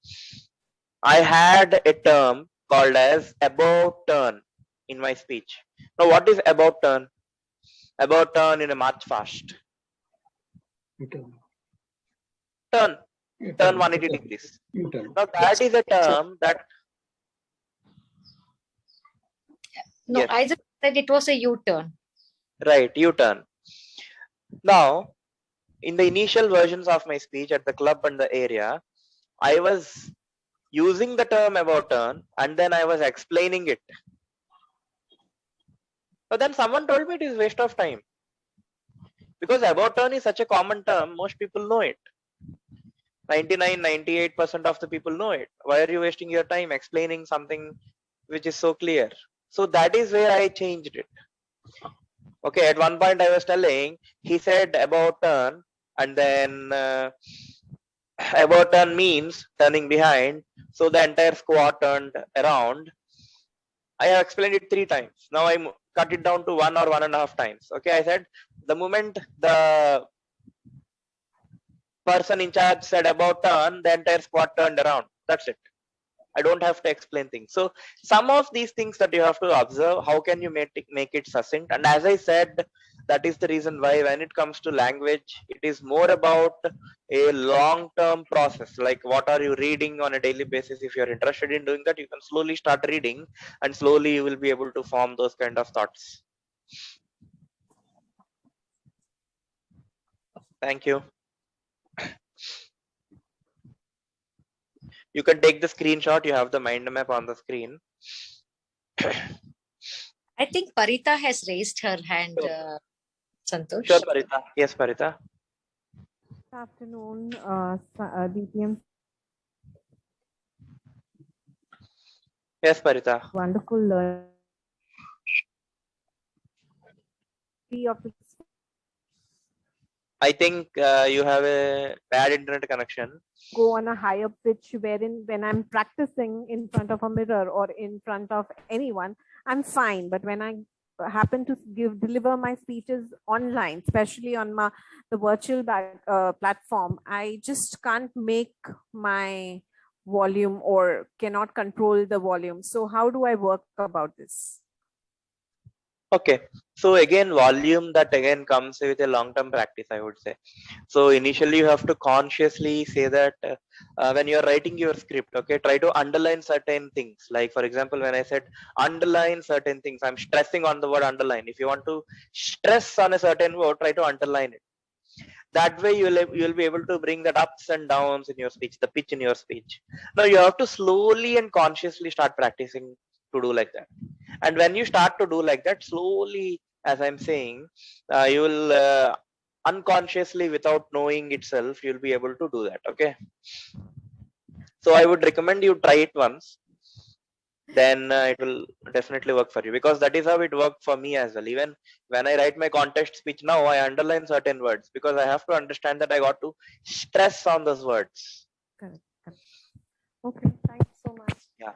I had a term called as about turn in my speech. Now what is about turn? About turn in a march fast. Turn 180 degrees. Now that is a term that. No, Yes. I just said it was a U-turn. Right, U-turn. Now, in the initial versions of my speech at the club and the area, I was using the term about turn and then I was explaining it. But then someone told me it is waste of time. Because about turn is such a common term, most people know it. 99-98% of the people know it. Why are you wasting your time explaining something which is so clear? So that is where I changed it. Okay, at one point I was telling, he said about turn, and then about turn means turning behind. So the entire squad turned around. I have explained it 3 times. Now I cut it down to 1 or 1.5 times. Okay, I said the moment the person in charge said about turn, the entire squad turned around. That's it. I don't have to explain things. So some of these things that you have to observe, how can you make it succinct? And as I said, that is the reason why when it comes to language, it is more about a long-term process. Like what are you reading on a daily basis? If you're interested in doing that, you can slowly start reading and slowly you will be able to form those kind of thoughts. Thank you. You can take the screenshot. You have the mind map on the screen. I think Parita has raised her hand, Santosh. Sure, Parita. Yes, Parita. Good afternoon, DTM. Yes, Parita. Wonderful learning of the. I think you have a bad internet connection. Go on a higher pitch wherein when I'm practicing in front of a mirror or in front of anyone, I'm fine. But when I happen to deliver my speeches online, especially on the virtual platform, I just can't make my volume or cannot control the volume. So how do I work about this? Okay, so again, volume, that again comes with a long-term practice, I would say. So initially you have to consciously say that when you're writing your script, okay, try to underline certain things. Like for example, when I said underline certain things, I'm stressing on the word underline. If you want to stress on a certain word, try to underline it. That way you'll be able to bring that ups and downs in your speech, the pitch in your speech. Now you have to slowly and consciously start practicing to do like that. And when you start to do like that, slowly, as I'm saying, you will unconsciously, without knowing itself, you'll be able to do that. Okay. So I would recommend you try it once. Then it will definitely work for you, because that is how it worked for me as well. Even when I write my contest speech now, I underline certain words because I have to understand that I got to stress on those words. Correct. Okay, thanks so much. Yeah.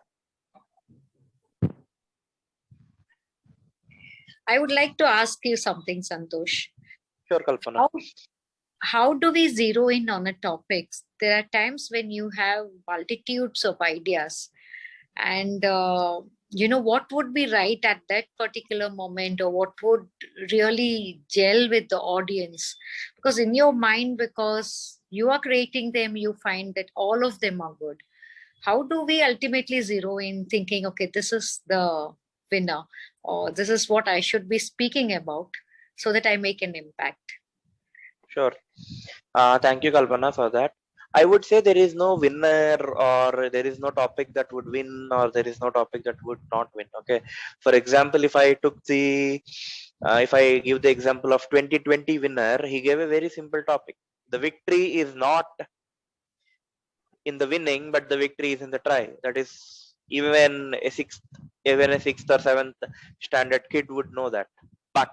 I would like to ask you something, Santosh. Sure, Kalpana. How do we zero in on a topic? There are times when you have multitudes of ideas, and what would be right at that particular moment, or what would really gel with the audience? Because in your mind, because you are creating them, you find that all of them are good. How do we ultimately zero in thinking, okay, this is the winner, or this is what I should be speaking about, so that I make an impact? Sure. Thank you, Kalpana, for that. I would say there is no winner, or there is no topic that would win, or there is no topic that would not win. Okay. For example, if I took if I give the example of 2020 winner, he gave a very simple topic. The victory is not in the winning, but the victory is in the try. That is Even a sixth or seventh standard kid would know that. But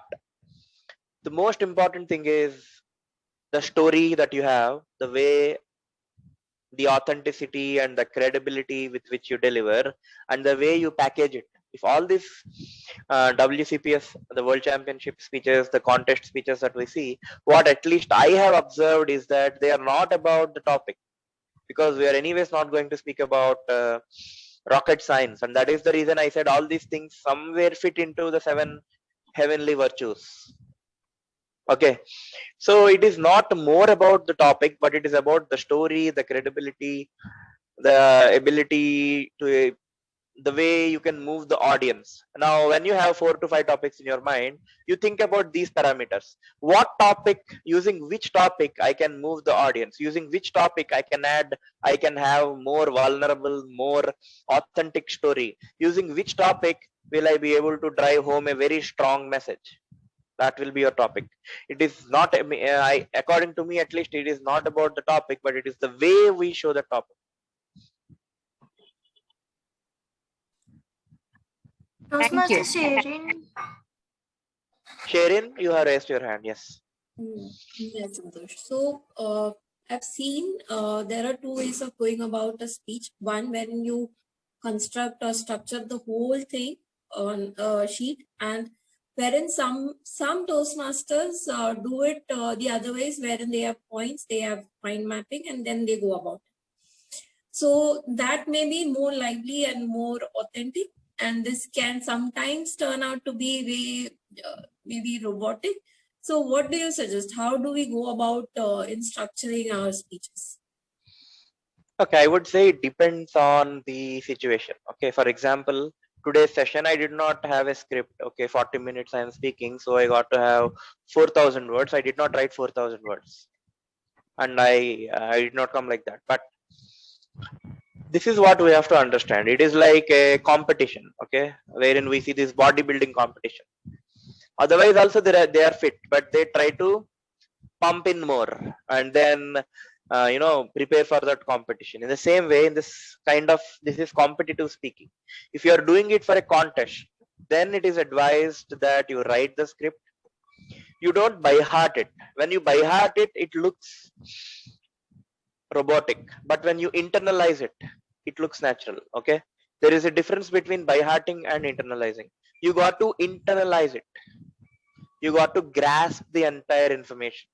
the most important thing is the story that you have, the way, the authenticity and the credibility with which you deliver, and the way you package it. If all these WCPS, the World Championship speeches, the contest speeches that we see, what at least I have observed is that they are not about the topic, because we are anyways not going to speak about rocket science, and that is the reason I said all these things somewhere fit into the 7 heavenly virtues. Okay, so it is not more about the topic, but it is about the story, the credibility, the ability to, the way you can move the audience. Now, when you have 4 to 5 topics in your mind, you think about these parameters. What topic, using which topic I can move the audience, using which topic I can have more vulnerable, more authentic story, using which topic will I be able to drive home a very strong message. That will be your topic. It is not, according to me at least, it is not about the topic, but it is the way we show the topic. Toastmaster Sharon. Sharon, you have raised your hand. Yes. Yes, Santosh. So I've seen there are 2 ways of going about a speech. One, when you construct or structure the whole thing on a sheet, and wherein some Toastmasters do it the other ways, wherein they have points, they have mind mapping, and then they go about it. So that may be more lively and more authentic, and this can sometimes turn out to be maybe robotic. So what do you suggest? How do we go about in structuring our speeches? Okay, I would say it depends on the situation. Okay, for example, today's session, I did not have a script. Okay, 40 minutes I am speaking, so I got to have 4,000 words. I did not write 4,000 words, and I did not come like that. But this is what we have to understand. It is like a competition, okay, wherein we see this bodybuilding competition. Otherwise, also they are fit, but they try to pump in more and then prepare for that competition. In the same way, in this is competitive speaking. If you are doing it for a contest, then it is advised that you write the script. You don't by heart it. When you by heart it, it looks robotic, but when you internalize it, it looks natural. Okay, there is a difference between by hearting and internalizing. You got to internalize it. You got to grasp the entire information.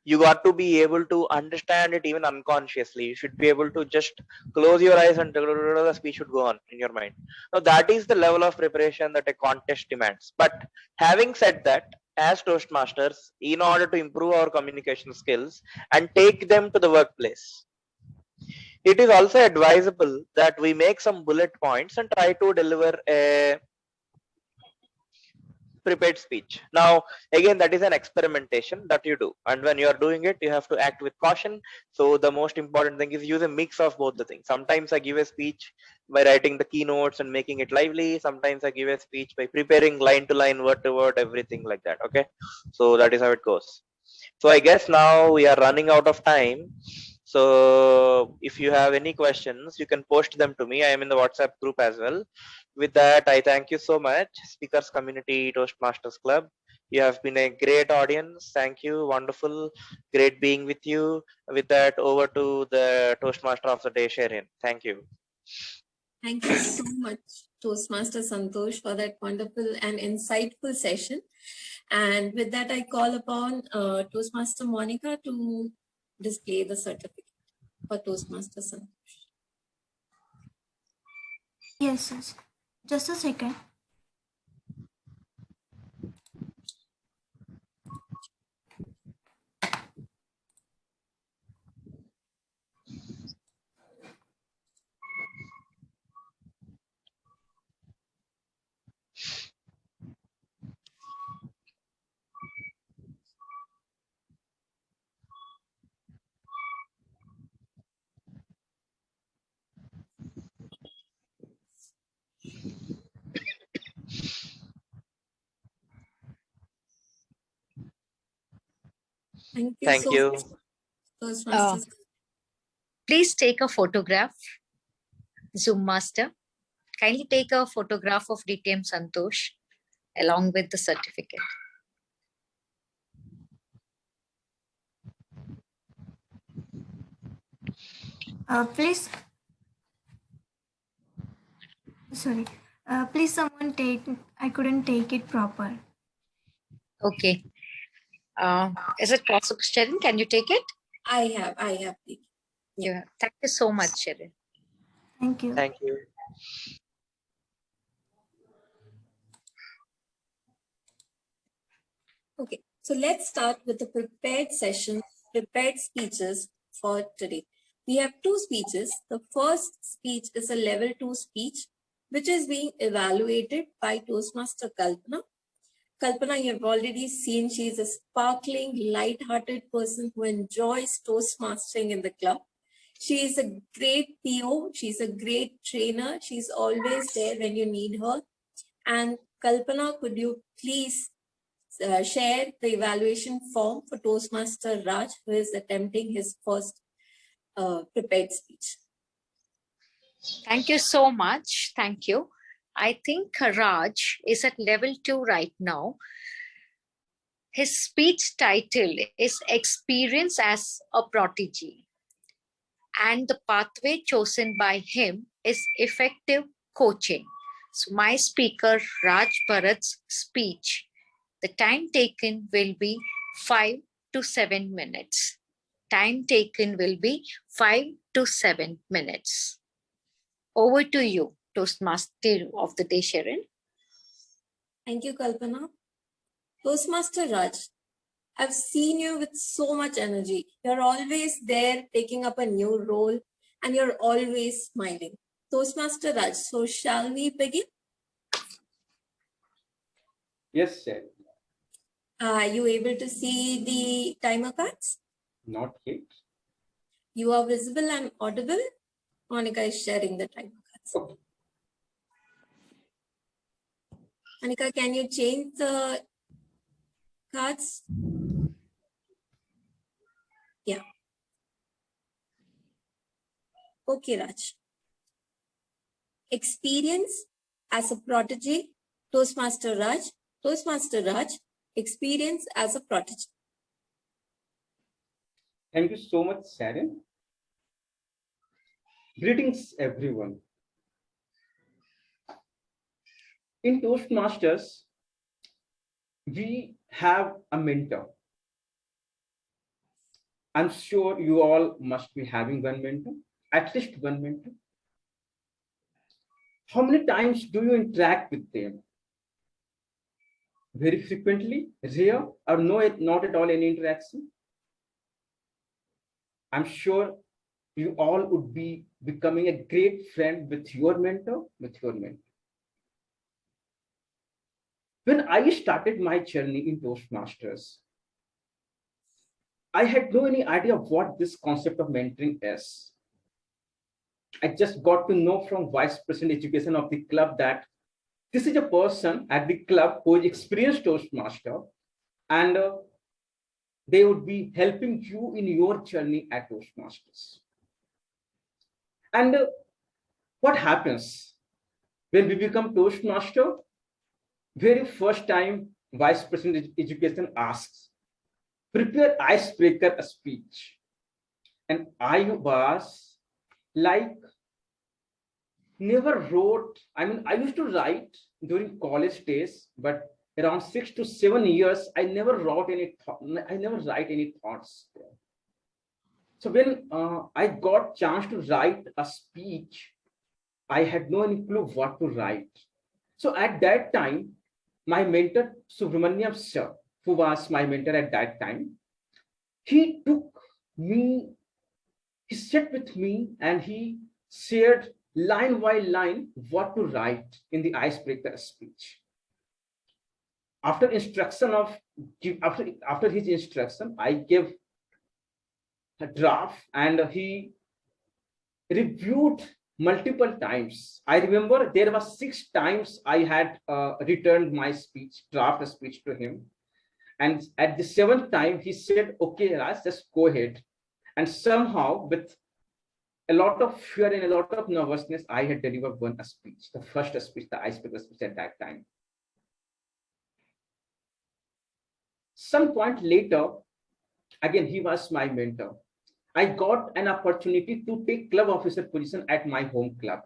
You got to be able to understand it even unconsciously. You should be able to just close your eyes and the speech should go on in your mind. Now that is the level of preparation that a contest demands. But having said that, as Toastmasters, in order to improve our communication skills and take them to the workplace, it is also advisable that we make some bullet points and try to deliver a prepared speech. Now, again, that is an experimentation that you do. And when you are doing it, you have to act with caution. So the most important thing is use a mix of both the things. Sometimes I give a speech by writing the keynotes and making it lively. Sometimes I give a speech by preparing line to line, word to word, everything like that. Okay. So that is how it goes. So I guess now we are running out of time. So if you have any questions, you can post them to me. I am in the WhatsApp group as well. With that, I thank you so much, Speakers Community Toastmasters Club. You have been a great audience. Thank you. Wonderful. Great being with you. With that, over to the Toastmaster of the day, Sharon. Thank you. Thank you so much, Toastmaster Santosh, for that wonderful and insightful session. And with that, I call upon Toastmaster Monica to display the certificate for Toastmaster Santosh. Yes. Just a second. Thank you so much, Toastmasters. Please take a photograph Zoom Master, kindly take a photograph of DTM Santosh along with the certificate. Please, sorry. Please someone take, I couldn't take it proper. Okay. Is it possible, Sharon? Can you take it? I have. Yeah. Thank you so much, Sharon. Thank you. Thank you. Okay, so let's start with the prepared session, prepared speeches for today. We have two speeches. The first speech is a level 2 speech, which is being evaluated by Toastmaster Kalpana. Kalpana, you have already seen, she is a sparkling, light-hearted person who enjoys Toastmastering in the club. She is a great PO. She's a great trainer. She's always there when you need her. And Kalpana, could you please share the evaluation form for Toastmaster Raj, who is attempting his first prepared speech? Thank you so much. Thank you. I think Raj is at level 2 right now. His speech title is Experience as a Prodigy. And the pathway chosen by him is effective coaching. So my speaker, Raj Bharat's speech, the time taken will be 5 to 7 minutes. Time taken will be 5 to 7 minutes. Over to you, Toastmaster of the day, Sharon. Thank you, Kalpana. Toastmaster Raj, I've seen you with so much energy. You're always there taking up a new role and you're always smiling. Toastmaster Raj, so shall we begin? Yes, sir. Are you able to see the timer cards? Not yet. You are visible and audible. Monica is sharing the timer cards. Okay. Monica, can you change the cards? Yeah. Okay, Raj. Experience as a prodigy, Toastmaster Raj. Toastmaster Raj, experience as a prodigy. Thank you so much, Sharon. Greetings, everyone. In Toastmasters, we have a mentor. I'm sure you all must be having one mentor, at least one mentor. How many times do you interact with them? Very frequently, rare, or no, not at all any interaction? I'm sure you all would be becoming a great friend with your mentor, When I started my journey in Toastmasters, I had no any idea of what this concept of mentoring is. I just got to know from Vice President Education of the club that this is a person at the club who is experienced Toastmaster, and they would be helping you in your journey at Toastmasters. And what happens when we become Toastmaster? Very first time, Vice President Education asks, prepare icebreaker speech. And I was like, never wrote. I mean, I used to write during college days, but around 6 to 7 years, I never wrote any. I never write any thoughts there. So when I got chance to write a speech, I had no any clue what to write. So at that time, my mentor Subramaniam sir, who was my mentor at that time, he took me. He sat with me and he shared line by line what to write in the icebreaker speech. After instruction of after his instruction, I gave a draft and he reviewed multiple times. I remember there were 6 times I had returned my speech, draft speech to him. And at the 7th time, he said, okay, Raj, just go ahead. And somehow with a lot of fear and a lot of nervousness, I had delivered one speech, the first speech, the icebreaker speech at that time. Some point later, again, he was my mentor. I got an opportunity to take club officer position at my home club.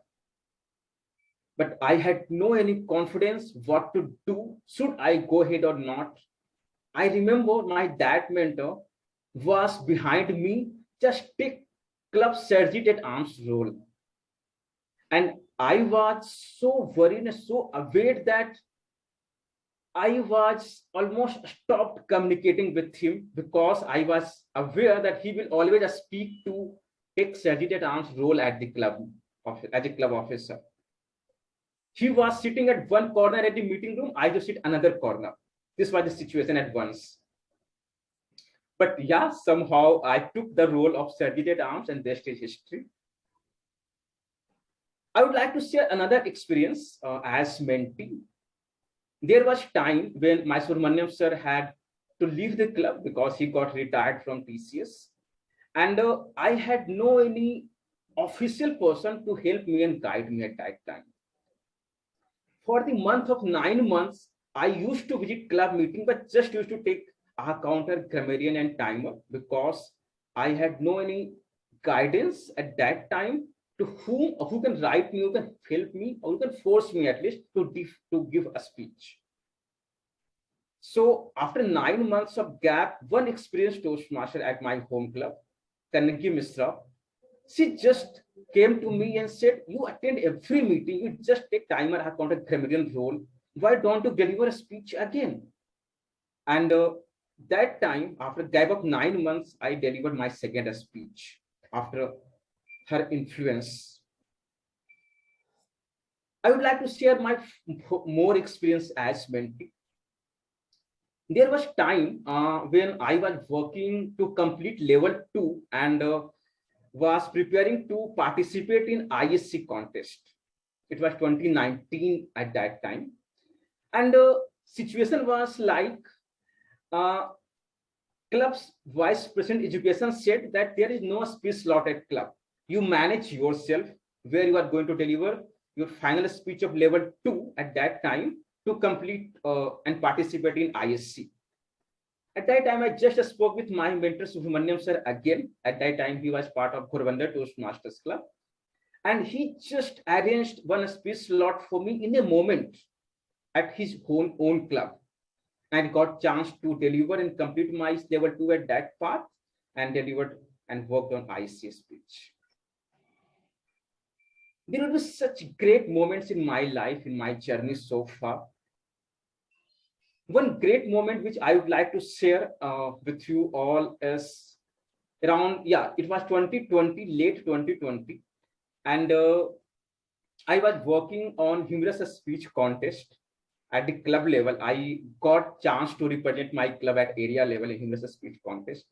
But I had no any confidence what to do. Should I go ahead or not? I remember my dad mentor was behind me, just take club sergeant at arms role. And I was so worried and so aware that I was almost stopped communicating with him because I was aware that he will always speak to take sergeant at arms role at the club, as a club officer. He was sitting at one corner at the meeting room, I just sit another corner. This was the situation at once. But yeah, somehow I took the role of sergeant at arms, and rest is history. I would like to share another experience as mentee. There was time when my Subramaniam sir had to leave the club because he got retired from TCS. And I had no any official person to help me and guide me at that time. For the month of 9 months, I used to visit club meeting, but just used to take a counter, grammarian and timer because I had no any guidance at that time to who can write me, who can help me, or who can force me at least to give a speech. So after 9 months of gap, one experienced Toastmaster at my home club, Kanaki Misra, she just came to me and said, you attend every meeting, you just take timer, account, a grammarian role. Why don't you deliver a speech again? And that time, after a gap of 9 months, I delivered my second speech after her influence. I would like to share my more experience as mentee. There was time when I was working to complete level 2 and was preparing to participate in ISC contest. It was 2019 at that time. And the situation was like club's vice president education said that there is no speech slot at club. You manage yourself where you are going to deliver your final speech of level 2 at that time to complete and participate in ISC. At that time, I just spoke with my mentor, Subramaniam sir, again. At that time, he was part of Guruvandar Toastmasters Club. And he just arranged one speech slot for me in a moment at his own club. And got chance to deliver and complete my level 2 at that path and delivered and worked on ISC speech. There will be such great moments in my life, in my journey so far. One great moment which I would like to share with you all is around, it was 2020, late 2020. And I was working on humorous speech contest at the club level. I got chance to represent my club at area level in humorous speech contest.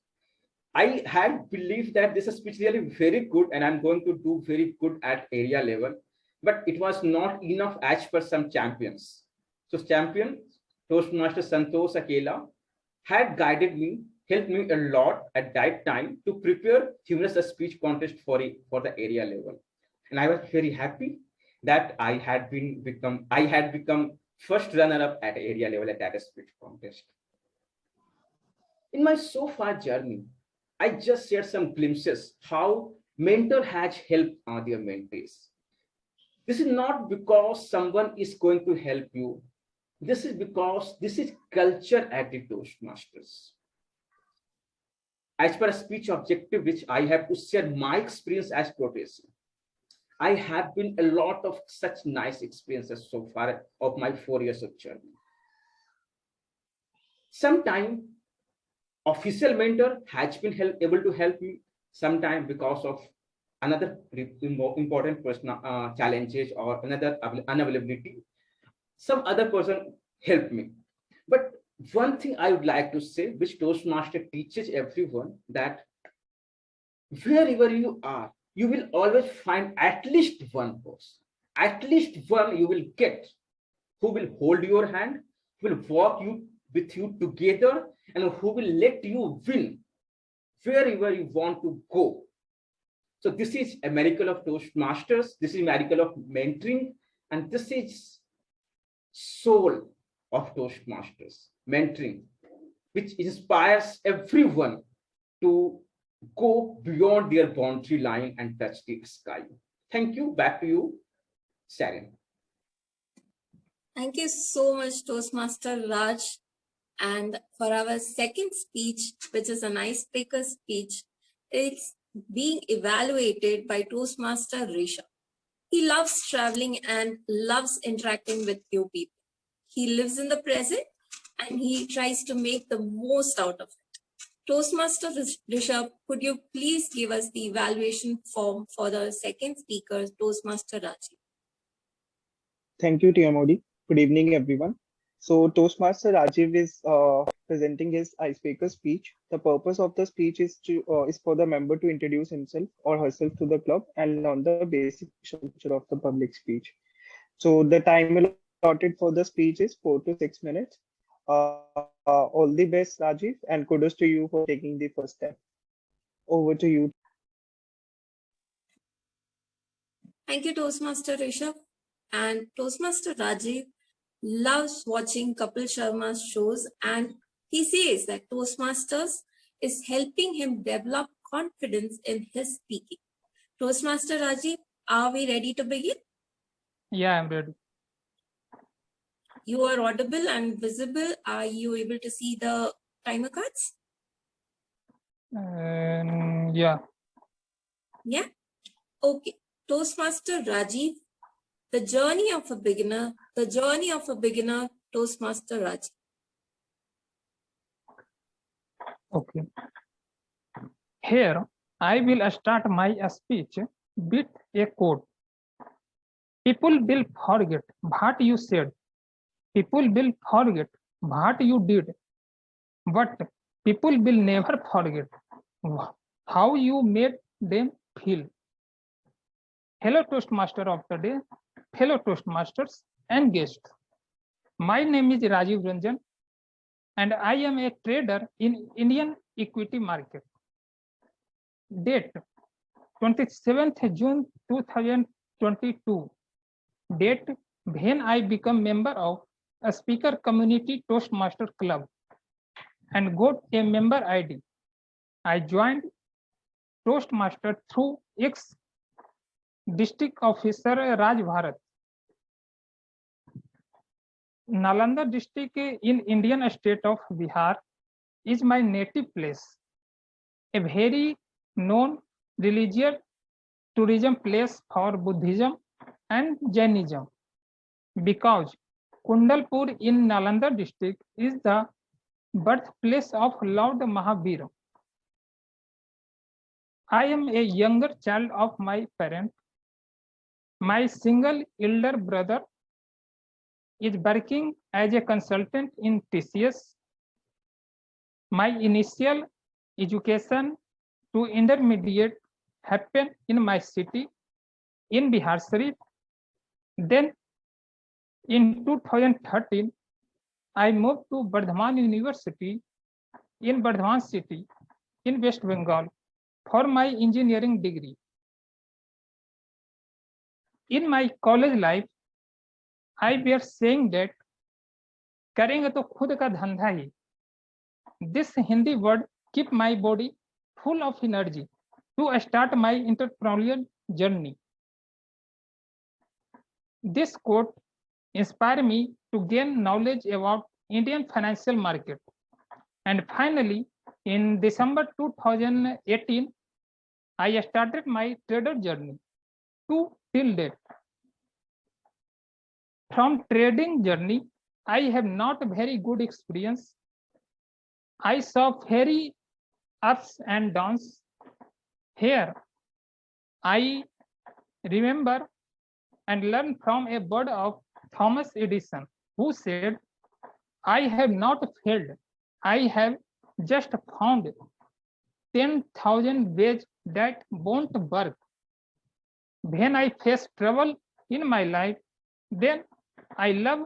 I had believed that this speech really very good and I'm going to do very good at area level, but it was not enough as per some champions. So champion Toastmaster Santosh Akella had guided me, helped me a lot at that time to prepare humorous speech contest for the area level. And I was very happy that I had become first runner-up at area level at that speech contest. In my so far journey, I just shared some glimpses how mentor has helped their mentees. This is not because someone is going to help you. This is because this is culture at the Toastmasters. As per a speech objective, which I have to share my experience as professor, I have been a lot of such nice experiences so far of my 4 years of journey. Sometimes official mentor has been able to help me, sometimes because of another important personal challenges or another unavailability. Some other person helped me. But one thing I would like to say, which Toastmaster teaches everyone, that wherever you are, you will always find at least one person, at least one you will get who will hold your hand, who will walk with you together, and who will let you win wherever you want to go. So this is a miracle of Toastmasters. This is a miracle of mentoring. And this is soul of Toastmasters, mentoring, which inspires everyone to go beyond their boundary line and touch the sky. Thank you. Back to you, Sharon. Thank you so much, Toastmaster Raj. And for our second speech, which is an icebreaker speech, it's being evaluated by Toastmaster Risha. He loves traveling and loves interacting with new people. He lives in the present and he tries to make the most out of it. Toastmaster Rishabh, could you please give us the evaluation form for the second speaker, Toastmaster Rajiv? Thank you, TMOD. Good evening, everyone. So Toastmaster Rajiv is presenting his icebreaker speech. The purpose of the speech is for the member to introduce himself or herself to the club and learn the basic structure of the public speech. So the time allotted for the speech is 4 to 6 minutes. All the best, Rajiv, and kudos to you for taking the first step. Over to you. Thank you, Toastmaster Rishabh. And Toastmaster Rajiv loves watching Kapil Sharma's shows, and he says that Toastmasters is helping him develop confidence in his speaking. Toastmaster Rajiv, are we ready to begin? Yeah, I'm ready. You are audible and visible. Are you able to see the timer cards? Yeah. Yeah? Okay. Toastmaster Rajiv, the journey of a beginner, Toastmaster Rajiv. Okay. Here, I will start my speech with a quote. People will forget what you said. People will forget what you did. But people will never forget how you made them feel. Hello, Toastmaster of the day, fellow Toastmasters and guests. My name is Rajiv Ranjan, and I am a trader in Indian equity market. Date 27th June 2022. Date when I become member of a speaker community Toastmaster club and got a member ID. I joined Toastmaster through ex-district officer Raj Bharat. Nalanda district in Indian state of Bihar is my native place, a very known religious tourism place for Buddhism and Jainism, because Kundalpur in Nalanda district is the birthplace of Lord Mahavir. I am a younger child of my parents. My single elder brother is working as a consultant in TCS. My initial education to intermediate happened in my city in Bihar Sharif. Then in 2013, I moved to Bardhaman University in Bardhaman city in West Bengal for my engineering degree. In my college life, I was saying that करेंगे तो खुद का धंधा ही. This Hindi word keep my body full of energy to start my entrepreneurial journey. This quote inspired me to gain knowledge about Indian financial market. And finally, in December 2018, I started my trader journey to till date. From trading journey, I have not very good experience. I saw very ups and downs. Here, I remember and learned from a word of Thomas Edison, who said, I have not failed. I have just found 10,000 ways that won't work. When I face trouble in my life, then I love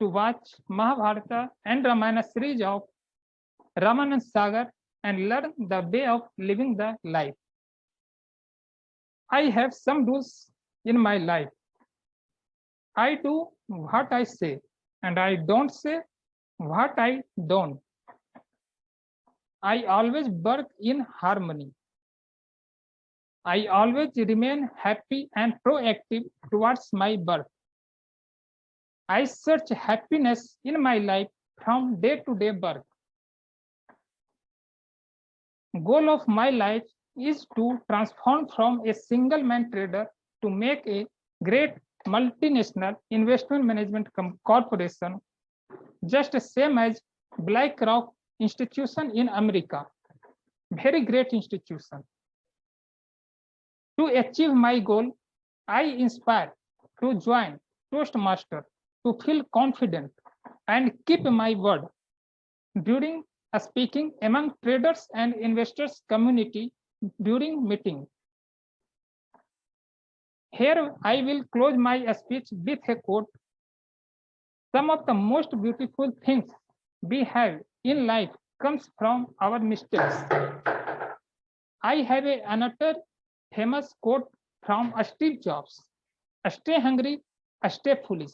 to watch Mahabharata and Ramayana series of Ramanand Sagar and learn the way of living the life. I have some rules in my life. I do what I say, and I don't say what I don't. I always work in harmony. I always remain happy and proactive towards my work. I search happiness in my life from day-to-day work. Goal of my life is to transform from a single man trader to make a great multinational investment management corporation, just the same as BlackRock institution in America. Very great institution. To achieve my goal, I inspire to join Toastmasters to feel confident and keep my word during speaking among traders and investors community during meeting. Here I will close my speech with a quote. Some of the most beautiful things we have in life comes from our mistakes. I have another famous quote from Steve Jobs. Stay hungry, stay foolish.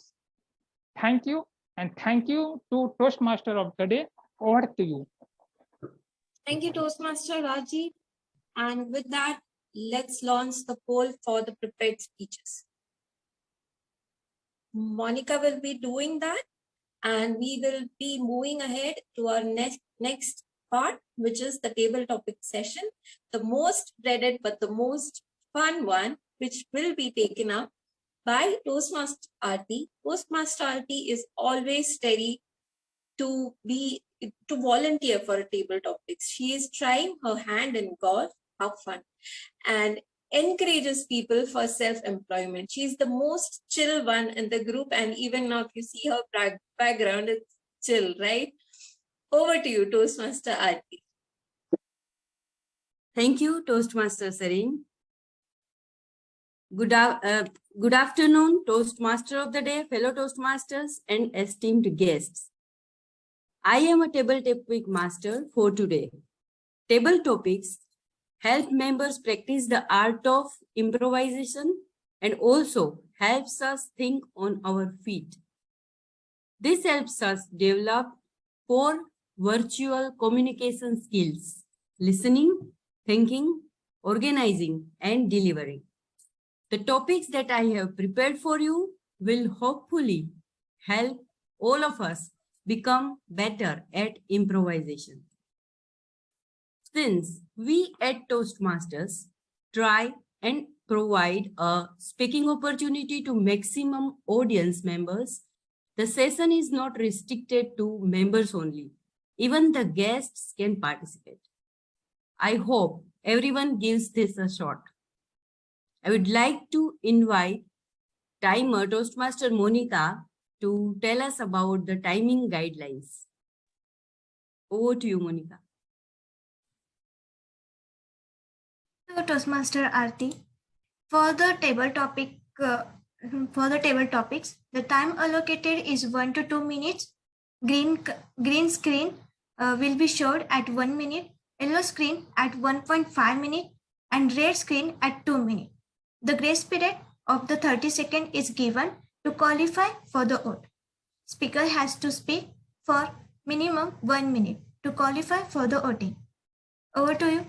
Thank you, and thank you to Toastmaster of the day. Over to you. Thank you, Toastmaster Rajiv. And with that, let's launch the poll for the prepared speeches. Monica will be doing that, and we will be moving ahead to our next part, which is the table topic session, the most dreaded but the most fun one, which will be taken up by Toastmaster Aarti. Toastmaster Aarti is always ready to volunteer for a table topics. She is trying her hand in golf, how fun, and encourages people for self-employment. She's the most chill one in the group, and even now if you see her background, it's chill, right? Over to you, Toastmaster Aarti. Thank you, Toastmaster Sareen. Good afternoon, Toastmaster of the day, fellow Toastmasters, and esteemed guests. I am a table topic master for today. Table topics help members practice the art of improvisation and also helps us think on our feet. This helps us develop 4 virtual communication skills: listening, thinking, organizing, and delivering. The topics that I have prepared for you will hopefully help all of us become better at improvisation. Since we at Toastmasters try and provide a speaking opportunity to maximum audience members, the session is not restricted to members only. Even the guests can participate. I hope everyone gives this a shot. I would like to invite timer Toastmaster Monica to tell us about the timing guidelines. Over to you, Monica. So, Toastmaster Aarti, for the table topics, the time allocated is 1 to 2 minutes. Green screen will be showed at 1 minute, yellow screen at 1.5 minutes, and red screen at 2 minutes. The grace period of the 30 seconds is given to qualify for the vote. Speaker has to speak for minimum 1 minute to qualify for the voting. Over to you,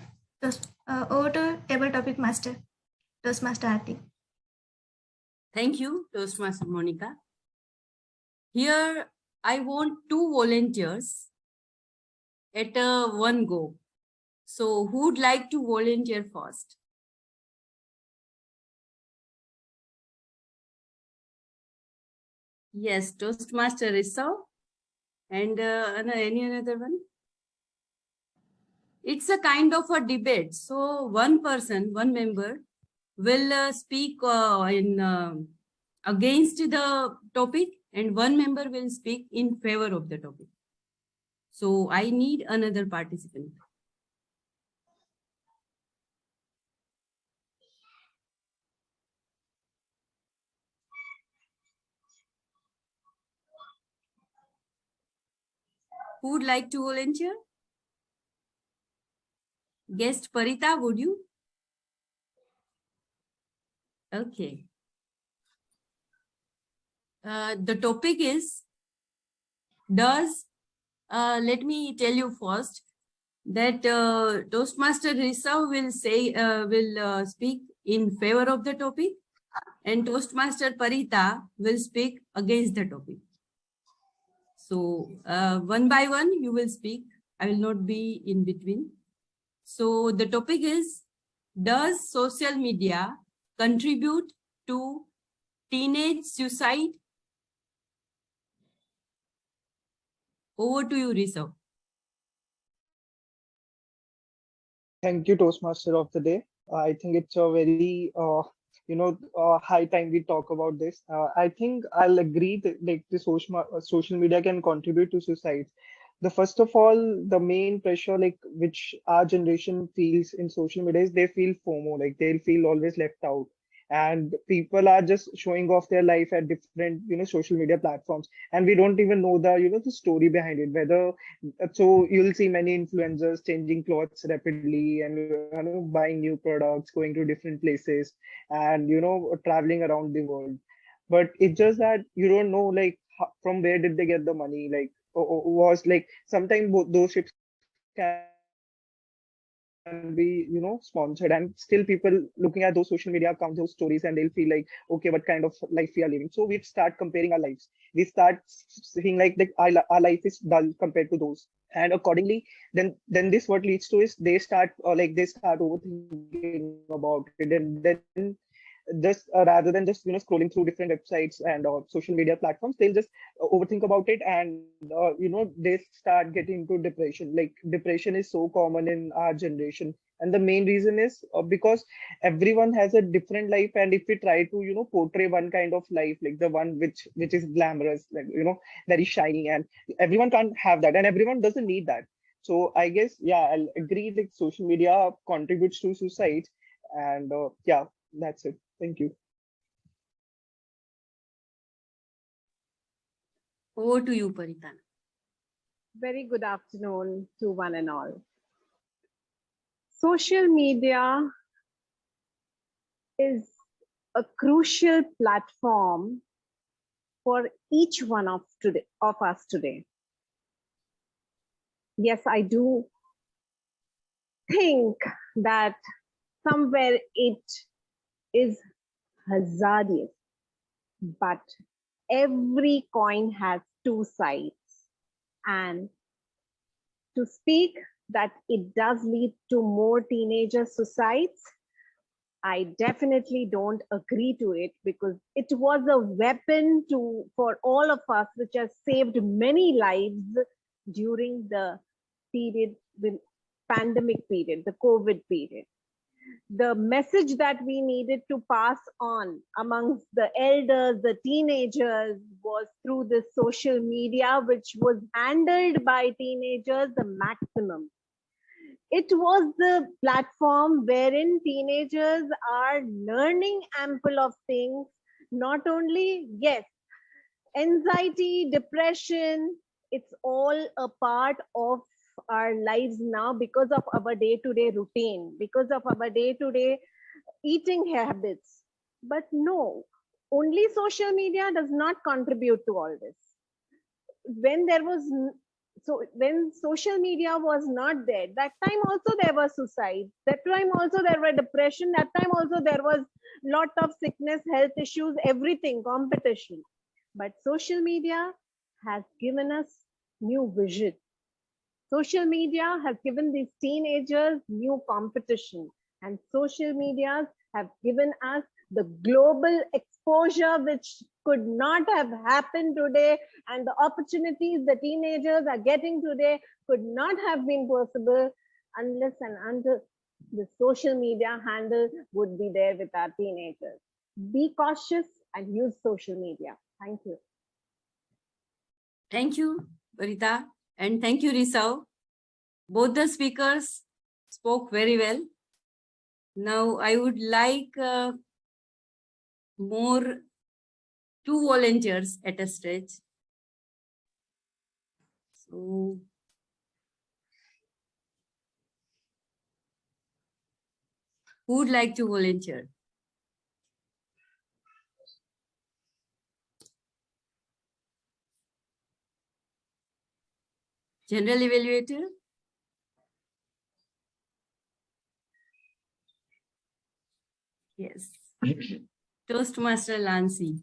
over to table topic master, Toastmaster Aarti. Thank you, Toastmaster Monica. Here, I want 2 volunteers at one go. So, who would like to volunteer first? Yes, Toastmaster Rissa. And any another one? It's a kind of a debate. So one member will speak against the topic, and one member will speak in favor of the topic. So I need another participant. Who would like to volunteer? Guest Parita, would you? Okay. The topic is, let me tell you first that Toastmaster Risa will speak in favor of the topic, and Toastmaster Parita will speak against the topic. So one by one you will speak. I will not be in between. So the topic is, does social media contribute to teenage suicide? Over to you, Risa. Thank you, Toastmaster of the day. I think it's a very high time we talk about this. I think I'll agree that like the social media can contribute to suicide. The first of all, the main pressure like which our generation feels in social media is they feel FOMO, like they'll feel always left out. And people are just showing off their life at different, social media platforms, and we don't even know the story behind it. Whether so you'll see many influencers changing clothes rapidly and buying new products, going to different places, and traveling around the world. But it's just that you don't know like from where did they get the money, like was like sometimes those ships can be sponsored, and still people looking at those social media accounts, those stories, and they'll feel like, okay, what kind of life we are living. So we start comparing our lives. We start seeing like our life is dull compared to those, and accordingly then this what leads to is they start overthinking about it, and then just rather than just scrolling through different websites and social media platforms, they'll just overthink about it, and they start getting into depression. Like depression is so common in our generation, and the main reason is because everyone has a different life, and if we try to portray one kind of life, like the one which is glamorous, like very shiny, and everyone can't have that, and everyone doesn't need that. So I guess, yeah, I'll agree, like social media contributes to suicide, and yeah, that's it. Thank you. Over to you, Parita. Very good afternoon to one and all. Social media is a crucial platform for each one of us today. Yes, I do think that somewhere it is hazardous, but every coin has two sides. And to speak that it does lead to more teenager suicides, I definitely don't agree to it, because it was a weapon for all of us, which has saved many lives during the pandemic period, the COVID period. The message that we needed to pass on amongst the elders, the teenagers, was through the social media, which was handled by teenagers the maximum. It was the platform wherein teenagers are learning ample of things, not only, yes, anxiety, depression, it's all a part of our lives now because of our day-to-day routine, because of our day-to-day eating habits. But no, only social media does not contribute to all this. When social media was not there, that time also there was suicide, that time also there were depression, that time also there was lot of sickness, health issues, everything, competition. But social media has given us new vision. Social media has given these teenagers new competition, and social media have given us the global exposure which could not have happened today, and the opportunities the teenagers are getting today could not have been possible unless and until the social media handle would be there with our teenagers. Be cautious and use social media. Thank you. Thank you, Parita, and thank you, Risa. Both the speakers spoke very well. Now I would like two volunteers at a stage. So who would like to volunteer? General Evaluator. Yes. Toastmaster Lancy.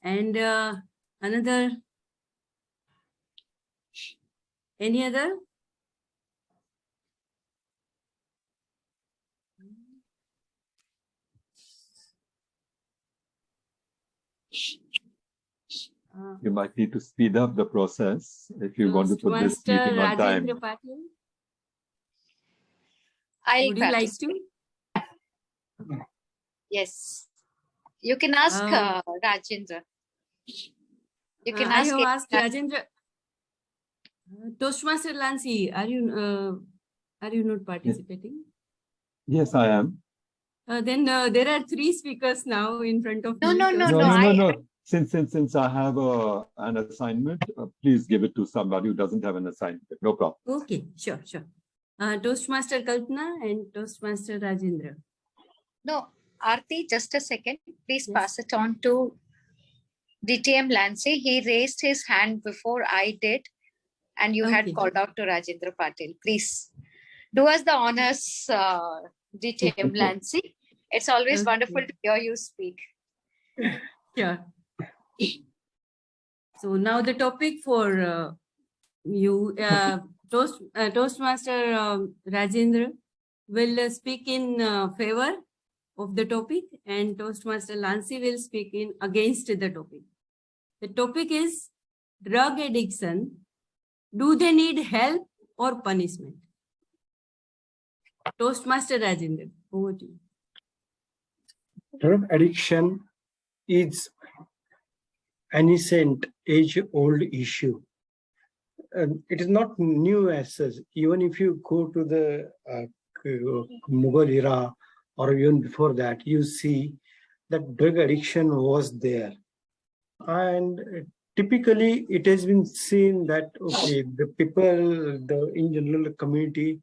And another, any other? You might need to speed up the process if you want to put this Toastmaster meeting on time. Rajendra Patil. Would you like to? Yes. You can ask Rajendra. You can I ask have it. asked Rajendra. Toastmaster Lancy, are you not participating? Yes, I am. Then there are 3 speakers now in front of me. No. Since I have an assignment, please give it to somebody who doesn't have an assignment. No problem. Okay, sure. Toastmaster Kalpana and Toastmaster Rajendra. No, Aarti, just a second. Please pass it on to DTM Lancy. He raised his hand before I did, and you had called out to Rajendra Patil. Please do us the honors, DTM Lancy. It's always wonderful to hear you speak. Sure. So now the topic for you, Toastmaster Rajendra will speak in favor of the topic, and Toastmaster Lancy will speak in against the topic. The topic is drug addiction. Do they need help or punishment? Toastmaster Rajendra, over to you. Drug addiction is an ancient, age-old issue. It is not new as such. Even if you go to the Mughal era or even before that, you see that drug addiction was there. And typically, it has been seen that, okay, the people, in general community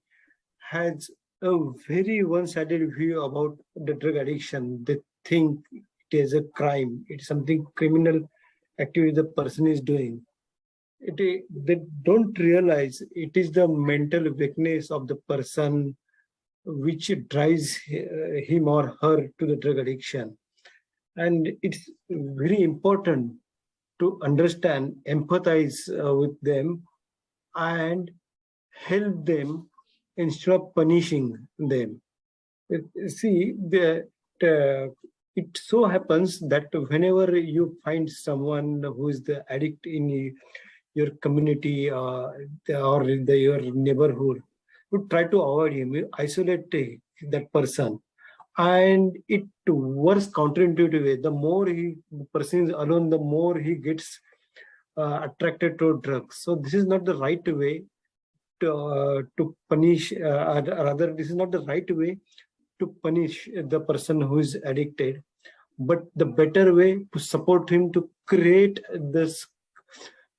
has a very one-sided view about the drug addiction. They think it is a crime. It's something criminal activity the person is doing. They don't realize it is the mental weakness of the person which drives him or her to the drug addiction. And it's very important to understand, empathize with them and help them instead of punishing them. See, it so happens that whenever you find someone who is the addict in your community or in your neighborhood, you try to avoid him, you isolate that person. And it works counterintuitive way. The more the person is alone, the more he gets attracted to drugs. So this is not the right way to punish, rather this is not the right way to punish the person who is addicted, but the better way to support him to create this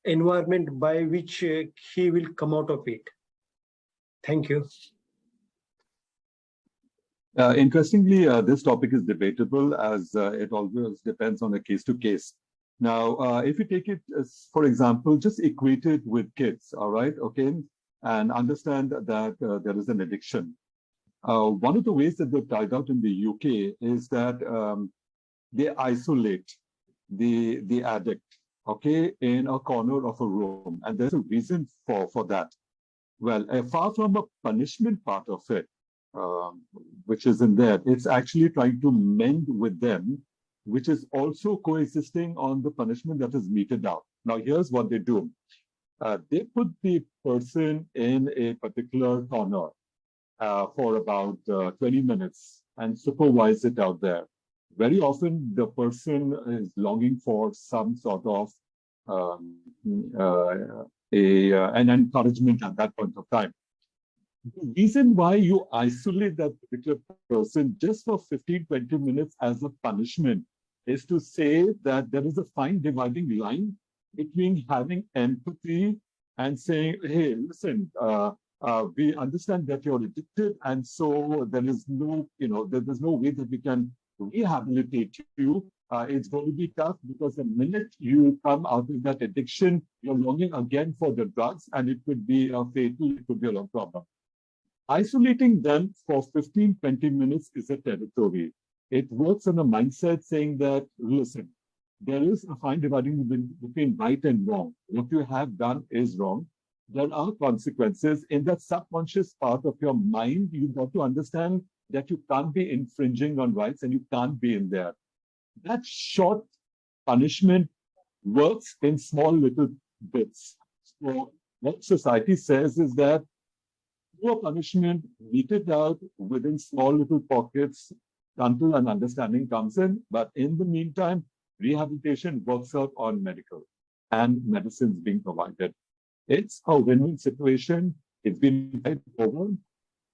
environment by which he will come out of it. Thank you. Interestingly, this topic is debatable as it always depends on a case to case. Now, if you take it as, for example, just equate it with kids, all right, okay, and understand that there is an addiction. One of the ways that they're tied out in the UK is that they isolate the addict, okay, in a corner of a room, and there's a reason for that. Well, far from a punishment part of it, which is in there, it's actually trying to mend with them, which is also coexisting on the punishment that is meted out. Now, here's what they do. They put the person in a particular corner for about 20 minutes and supervise it out there. Very often, the person is longing for some sort of an encouragement at that point of time. The reason why you isolate that particular person just for 15-20 minutes as a punishment is to say that there is a fine dividing line between having empathy and saying, hey, listen, we understand that you're addicted, and so there is no, there's no way that we can rehabilitate you. It's going to be tough because the minute you come out of that addiction, you're longing again for the drugs, and it could be fatal, it could be a long problem. Isolating them for 15, 20 minutes is a territory. It works on a mindset saying that, listen, there is a fine dividing between right and wrong. What you have done is wrong. There are consequences. In that subconscious part of your mind, you've got to understand that you can't be infringing on rights and you can't be in there. That short punishment works in small little bits. So what society says is that through a punishment, meted out within small little pockets until an understanding comes in. But in the meantime, rehabilitation works out on medical and medicines being provided. It's a win-win situation. It's been right over.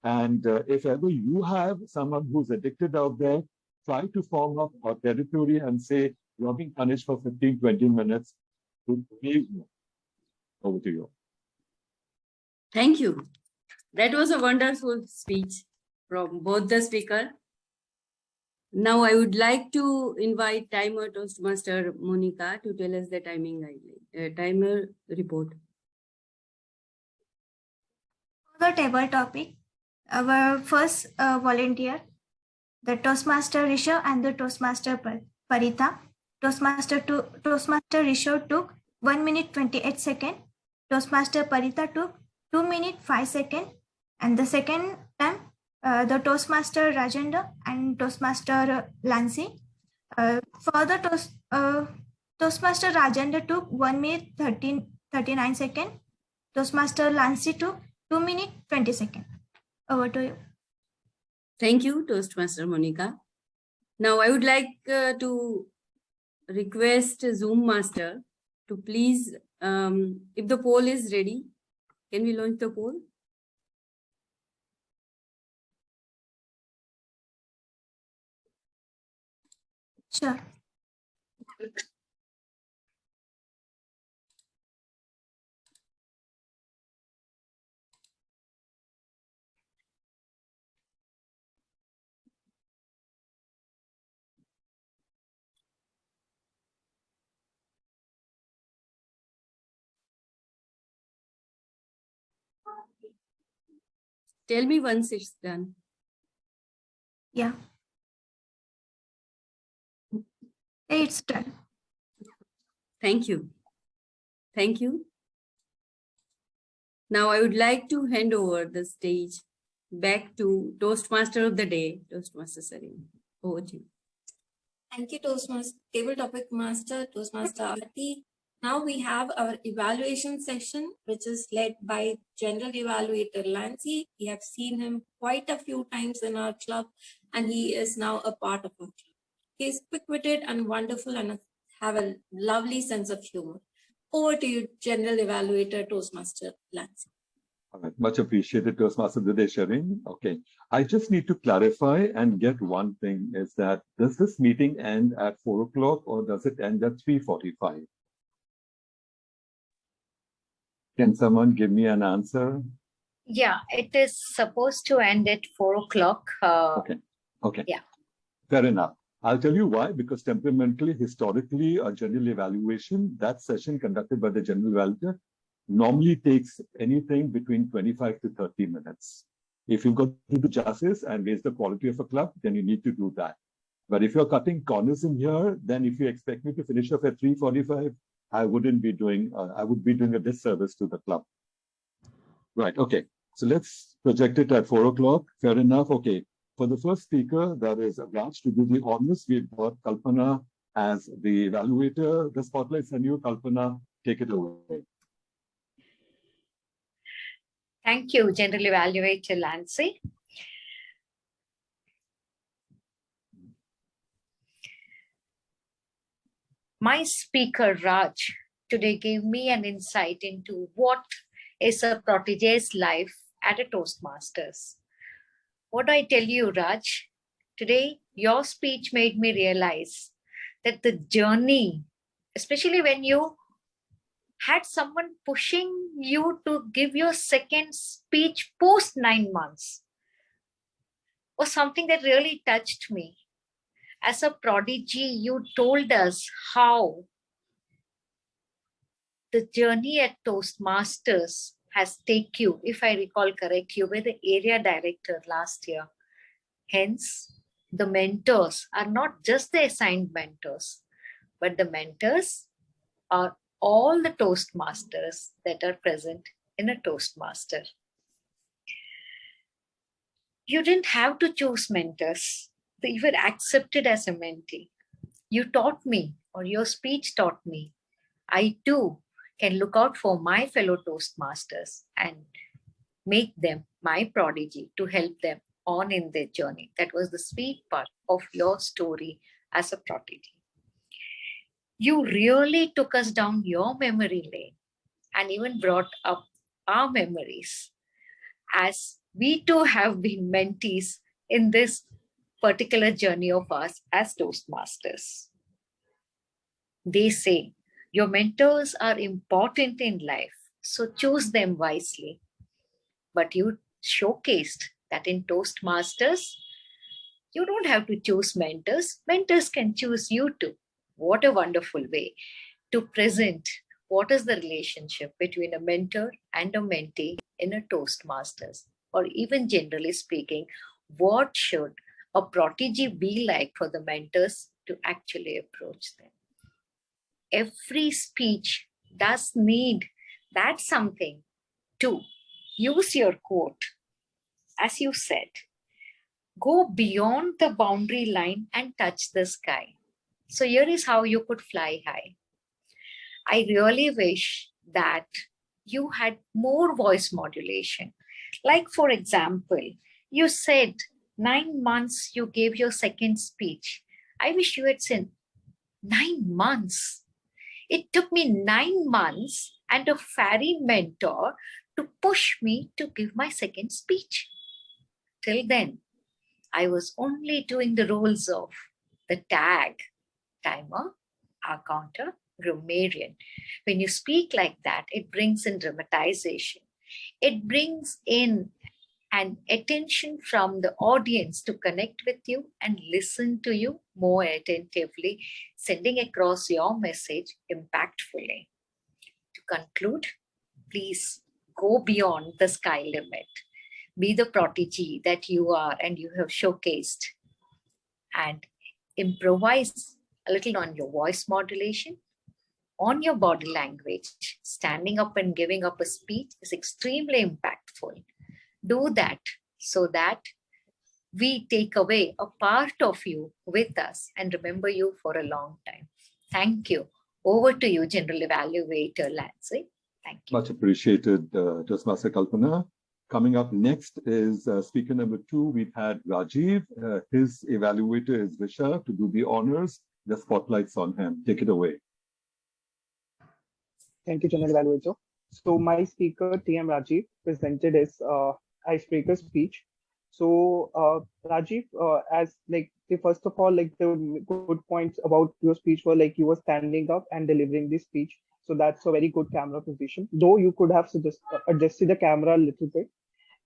And if ever you have someone who's addicted out there, try to form up a territory and say, you're being punished for 15, 20 minutes. Over to you. Thank you. That was a wonderful speech from both the speakers. Now I would like to invite timer Toastmaster Monica to tell us the timing guideline, timer report. The table topic, our first volunteer, the Toastmaster Rishabh and the Toastmaster Parita. Toastmaster Rishabh took 1 minute 28 seconds. Toastmaster Parita took 2 minutes 5 seconds. And the second time, the Toastmaster Rajendra and Toastmaster Lancy. For the Toastmaster Rajendra took 1 minute 39 seconds. Toastmaster Lancy took 2 minutes 20 seconds. Over to you. Thank you, Toastmaster Monica. Now I would like to request Zoom Master to please, if the poll is ready, can we launch the poll? Sure. Tell me once it's done. Yeah. It's done. Thank you. Thank you. Now I would like to hand over the stage back to Toastmaster of the Day, Toastmaster Sarin. Over to you. Thank you, Toastmaster, Table Topic Master, Toastmaster Aarti. Now we have our evaluation session, which is led by General Evaluator Lancy. We have seen him quite a few times in our club, and he is now a part of our club. He is quick-witted and wonderful and have a lovely sense of humor. Over to you, General Evaluator Toastmaster Lancy. All right. Much appreciated, Toastmaster Dheeraj sharing. Okay. I just need to clarify and get one thing, is that does this meeting end at 4 o'clock or does it end at 3:45? Can someone give me an answer? Yeah, it is supposed to end at 4 o'clock. Okay. Yeah. Fair enough. I'll tell you why, because temperamentally, historically, a general evaluation, that session conducted by the general evaluator normally takes anything between 25 to 30 minutes. If you've got to do justice and raise the quality of a club, then you need to do that. But if you're cutting corners in here, then if you expect me to finish off at 3:45, I wouldn't be doing, I would be doing a disservice to the club. Right, okay. So let's project it at 4 o'clock. Fair enough. Okay. For the first speaker, that is Raj, to do the honors, we've got Kalpana as the evaluator. The spotlight's on you, Kalpana. Take it away. Thank you, General Evaluator Lancy. My speaker, Raj, today gave me an insight into what is a protege's life at a Toastmasters. What do I tell you, Raj? Today, your speech made me realize that the journey, especially when you had someone pushing you to give your second speech post 9 months, was something that really touched me. As a prodigy, you told us how the journey at Toastmasters has taken you, if I recall correct, you were the area director last year. Hence, the mentors are not just the assigned mentors, but the mentors are all the Toastmasters that are present in a Toastmaster. You didn't have to choose mentors. You were accepted as a mentee. You taught me, or your speech taught me. I too can look out for my fellow Toastmasters and make them my prodigy to help them on in their journey. That was the sweet part of your story as a prodigy. You really took us down your memory lane and even brought up our memories, as we too have been mentees in this particular journey of ours as Toastmasters. They say your mentors are important in life, so choose them wisely. But you showcased that in Toastmasters, you don't have to choose mentors. Mentors can choose you too. What a wonderful way to present what is the relationship between a mentor and a mentee in a Toastmasters, or even generally speaking, what should a prodigy be like for the mentors to actually approach them. Every speech does need that something to use your quote. As you said, go beyond the boundary line and touch the sky. So here is how you could fly high. I really wish that you had more voice modulation. Like, for example, you said 9 months you gave your second speech. I wish you had said 9 months. It took me 9 months and a fairy mentor to push me to give my second speech. Till then, I was only doing the roles of the tag, timer, accounter, grammarian. When you speak like that, it brings in dramatization. It brings in an attention from the audience to connect with you and listen to you more attentively, sending across your message impactfully. To conclude, please go beyond the sky limit. Be the prodigy that you are and you have showcased, and improvise a little on your voice modulation, on your body language. Standing up and giving up a speech is extremely impactful. Do that so that we take away a part of you with us and remember you for a long time. Thank you. Over to you, General Evaluator Lansing. Thank you. Much appreciated, Toastmaster Kalpana. Coming up next is speaker number 2. We've had Rajiv. His evaluator is Visha to do the honors. The spotlight's on him. Take it away. Thank you, General Evaluator. So my speaker, TM Rajiv, presented his icebreaker speech. So Rajiv, as like first of all, like the good points about your speech were like you were standing up and delivering this speech. So that's a very good camera position. Though you could have adjusted the camera a little bit.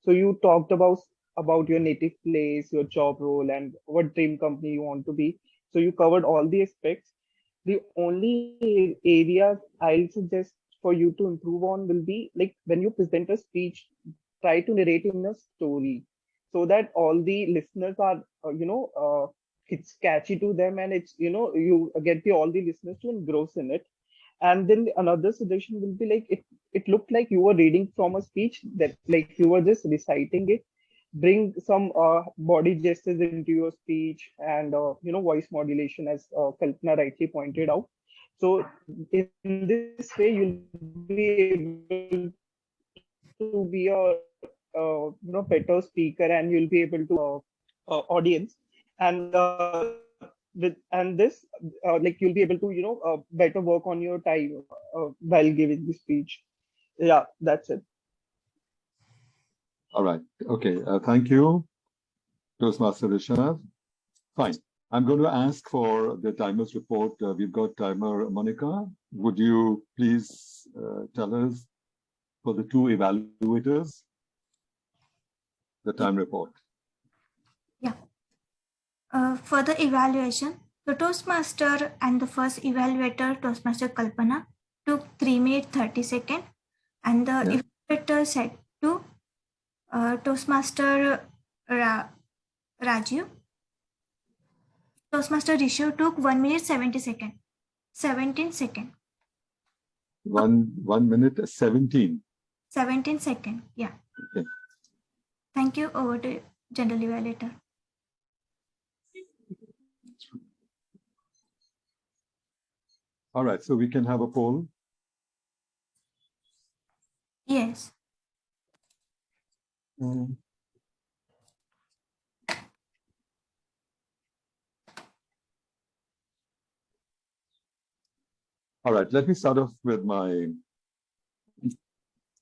So you talked about your native place, your job role, and what dream company you want to be. So you covered all the aspects. The only area I'll suggest for you to improve on will be like when you present a speech, try to narrate in a story so that all the listeners are, it's catchy to them, and it's, you get all the listeners to engross in it. And then another suggestion will be like it looked like you were reading from a speech, that like you were just reciting it. Bring some body gestures into your speech and voice modulation, as Kalpana rightly pointed out. So in this way you'll be able to be a better speaker, and you'll be able to audience, and with this like you'll be able to better work on your time while giving the speech. Yeah, that's it. All right. Okay. Thank you, Toastmaster Vishwanath. Fine. I'm going to ask for the timers report. We've got timer Monica. Would you please tell us for the 2 evaluators the time report? Yeah. For the evaluation, the Toastmaster and the first evaluator, Toastmaster Kalpana, took 3 minutes 30 seconds, and the evaluator said to Toastmaster Raju, Toastmaster Rishu took 1 minute 70 seconds. 17 seconds. 1 minute 17. 17 seconds, yeah. Okay. Thank you. Over to General Evaluator. All right, so we can have a poll. Yes. All right, let me start off with my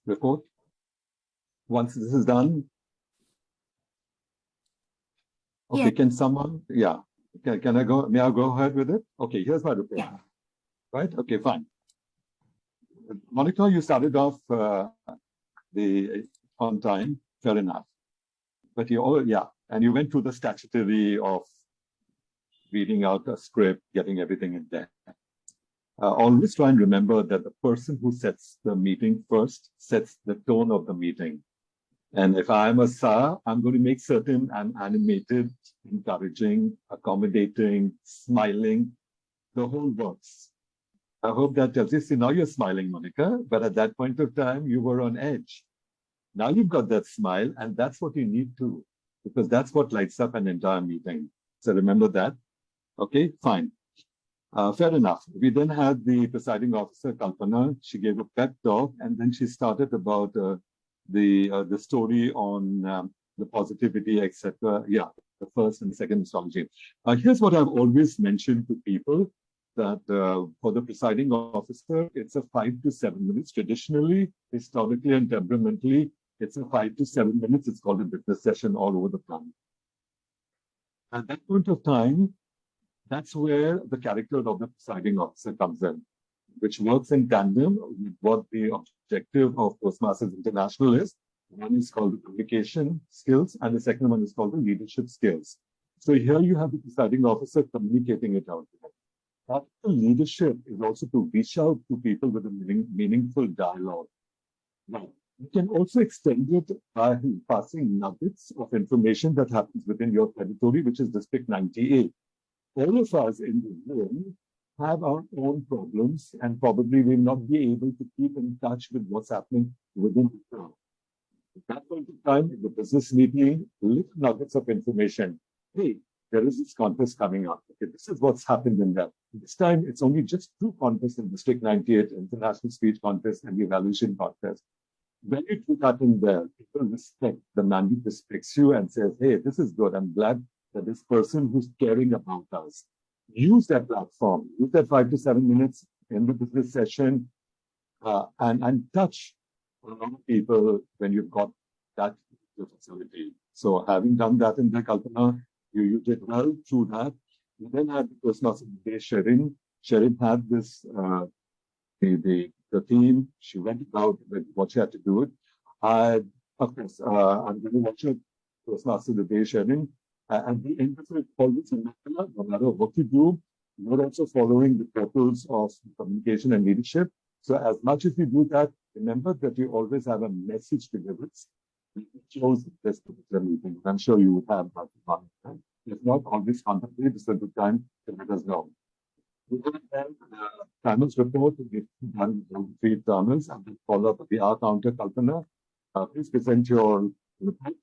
report. Once this is done, okay, yes. Can someone, can I go, may I go ahead with it? Okay, here's my report. Yeah. Right, okay, fine. Monica, you started off on time, fair enough. But and you went through the statutory of reading out a script, getting everything in there. Always try and remember that the person who sets the meeting first sets the tone of the meeting. And if I'm a SAR, I'm going to make certain I'm animated, encouraging, accommodating, smiling, the whole works. I hope that tells you. See, now you're smiling, Monica, but at that point of time, you were on edge. Now you've got that smile, and that's what you need to, because that's what lights up an entire meeting. So remember that. Okay, fine. Fair enough. We then had the presiding officer, Kalpana. She gave a pep talk, and then she started about the story on the positivity, etc. Yeah, the first and second astrology. Here's what I've always mentioned to people, that for the presiding officer, it's a 5 to 7 minutes. Traditionally, historically, and temperamentally, it's a 5 to 7 minutes. It's called a business session all over the planet. At that point of time, that's where the character of the presiding officer comes in, which works in tandem with what the objective of Toastmasters International is. One is called the communication skills, and the second one is called the leadership skills. So here you have the presiding officer communicating it out. Part of the leadership is also to reach out to people with a meaningful dialogue. Now, you can also extend it by passing nuggets of information that happens within your territory, which is District 98. All of us in the room have our own problems, and probably will not be able to keep in touch with what's happening within the town. At that point of time, in the business meeting, little nuggets of information. Hey, there is this contest coming up. Okay, this is what's happened in that. This time, it's only just 2 contests in District 98, International Speech Contest and the Evaluation Contest. When you do that in there, people respect, the mandate respects you and says, hey, this is good. I'm glad that this person who's caring about us, use that platform, use that 5 to 7 minutes in the business session, and touch a lot of people when you've got that facility. So having done that in the Kalpana, you did well through that. You then had the Toastmasters Day Sherin. Sherin had this, the team, she went about with what she had to do. Of course, I'm going to watch it, Toastmasters Day Sherin. And the end of it, always remember, no matter what you do, you're also following the portals of communication and leadership. So as much as you do that, remember that you always have a message to give it. You chose this particular meeting. I'm sure you would have that one. If not, always contact me. This is a good time to let us know. We will have panels report. We've done 3 panels, and we'll follow up with the R counter, Kalpana. Please present your report.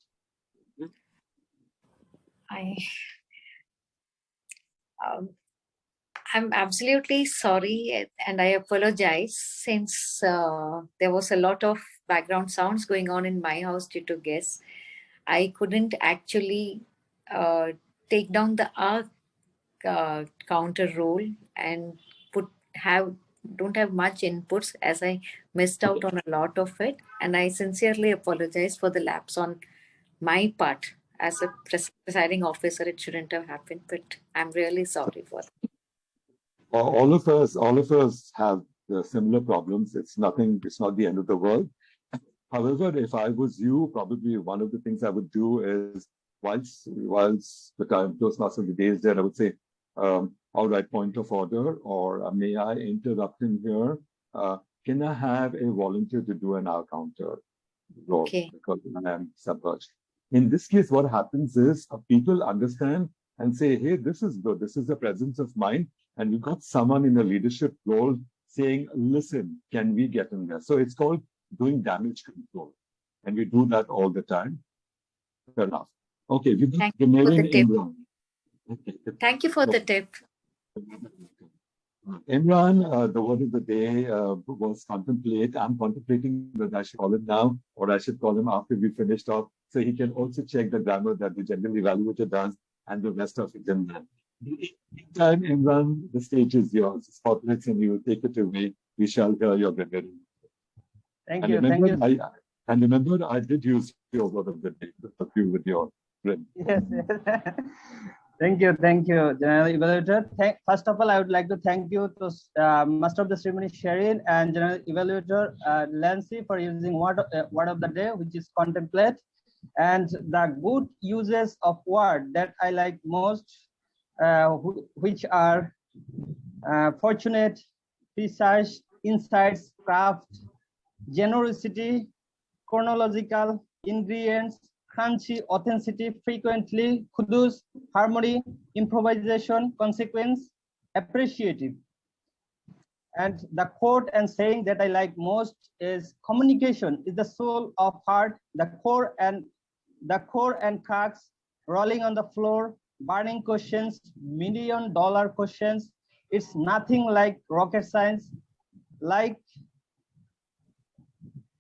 I'm absolutely sorry, and I apologize, since there was a lot of background sounds going on in my house due to guests. I couldn't actually take down the R counter role and don't have much inputs, as I missed out on a lot of it, and I sincerely apologize for the lapse on my part. As a presiding officer, it shouldn't have happened, but I'm really sorry for it. All of us have similar problems. It's not the end of the world. However, if I was you, probably one of the things I would do is whilst the time Toastmaster of the day is there, I would say, all right, point of order, or may I interrupt in here? Can I have a volunteer to do an hour counter role? Okay. Because I am submerged. In this case, what happens is people understand and say, hey, this is good. This is the presence of mind. And you got someone in a leadership role saying, listen, can we get in there? So it's called doing damage control. And we do that all the time. Fair enough. Okay, we've got Imran. Okay. Thank you for the tip. Imran, the word of the day was contemplate. I'm contemplating whether I should call him now or I should call him after we finished off, so he can also check the grammar that the general evaluator does and the rest of it in there. Meantime, Imran, the stage is yours. Spotlights, and you take it away. We shall hear your grammar. Thank you. Thank you. And remember, I did use your word of the day with your friend. Yes. Thank you, General Evaluator. First of all, I would like to thank you to Master of the Ceremony Sharon and General Evaluator Lancy for using word of the day, which is contemplate, and the good uses of word that I like most, which are fortunate, precise, insights, craft, generosity, chronological, ingredients, crunchy, authenticity, frequently, kudos, harmony, improvisation, consequence, appreciative. And the quote and saying that I like most is communication is the soul of heart, the core and cracks, rolling on the floor, burning questions, $1 million questions. It's nothing like rocket science. Like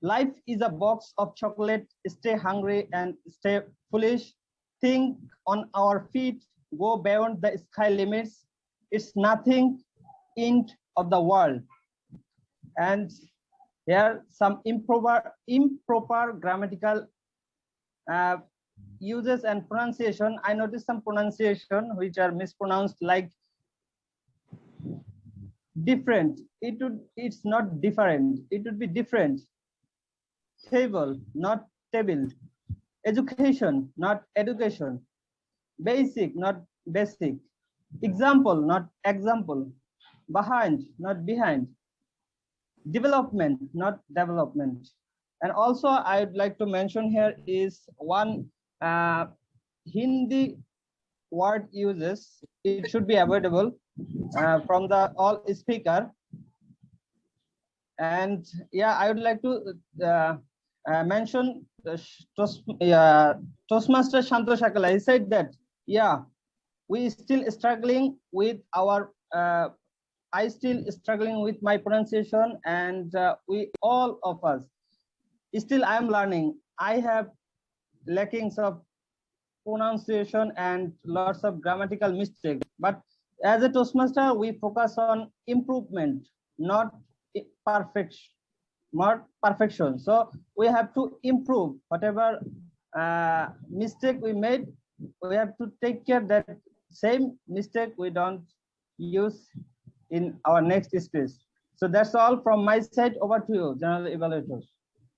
life is a box of chocolate. Stay hungry and stay foolish. Think on our feet. Go beyond the sky limits. It's nothing end of the world. And here some improper grammatical uses and pronunciation. I noticed some pronunciation which are mispronounced, like different. It's not different. It would be different. Table, not table. Education, not education. Basic, not basic. Example, not example. Behind, not behind. Development, not development. And also I would like to mention here is one Hindi word uses. It should be avoidable from the all speaker. And yeah, I would like to mention Toastmaster Santosh Akella. He said that, yeah, we still struggling with our, I still struggling with my pronunciation, and we all of us, still I am learning. I have lackings of pronunciation and lots of grammatical mistakes. But as a Toastmaster, we focus on improvement, not perfection. So we have to improve whatever mistake we made. We have to take care that same mistake we don't use in our next speech. So that's all from my side. Over to you, General Evaluators.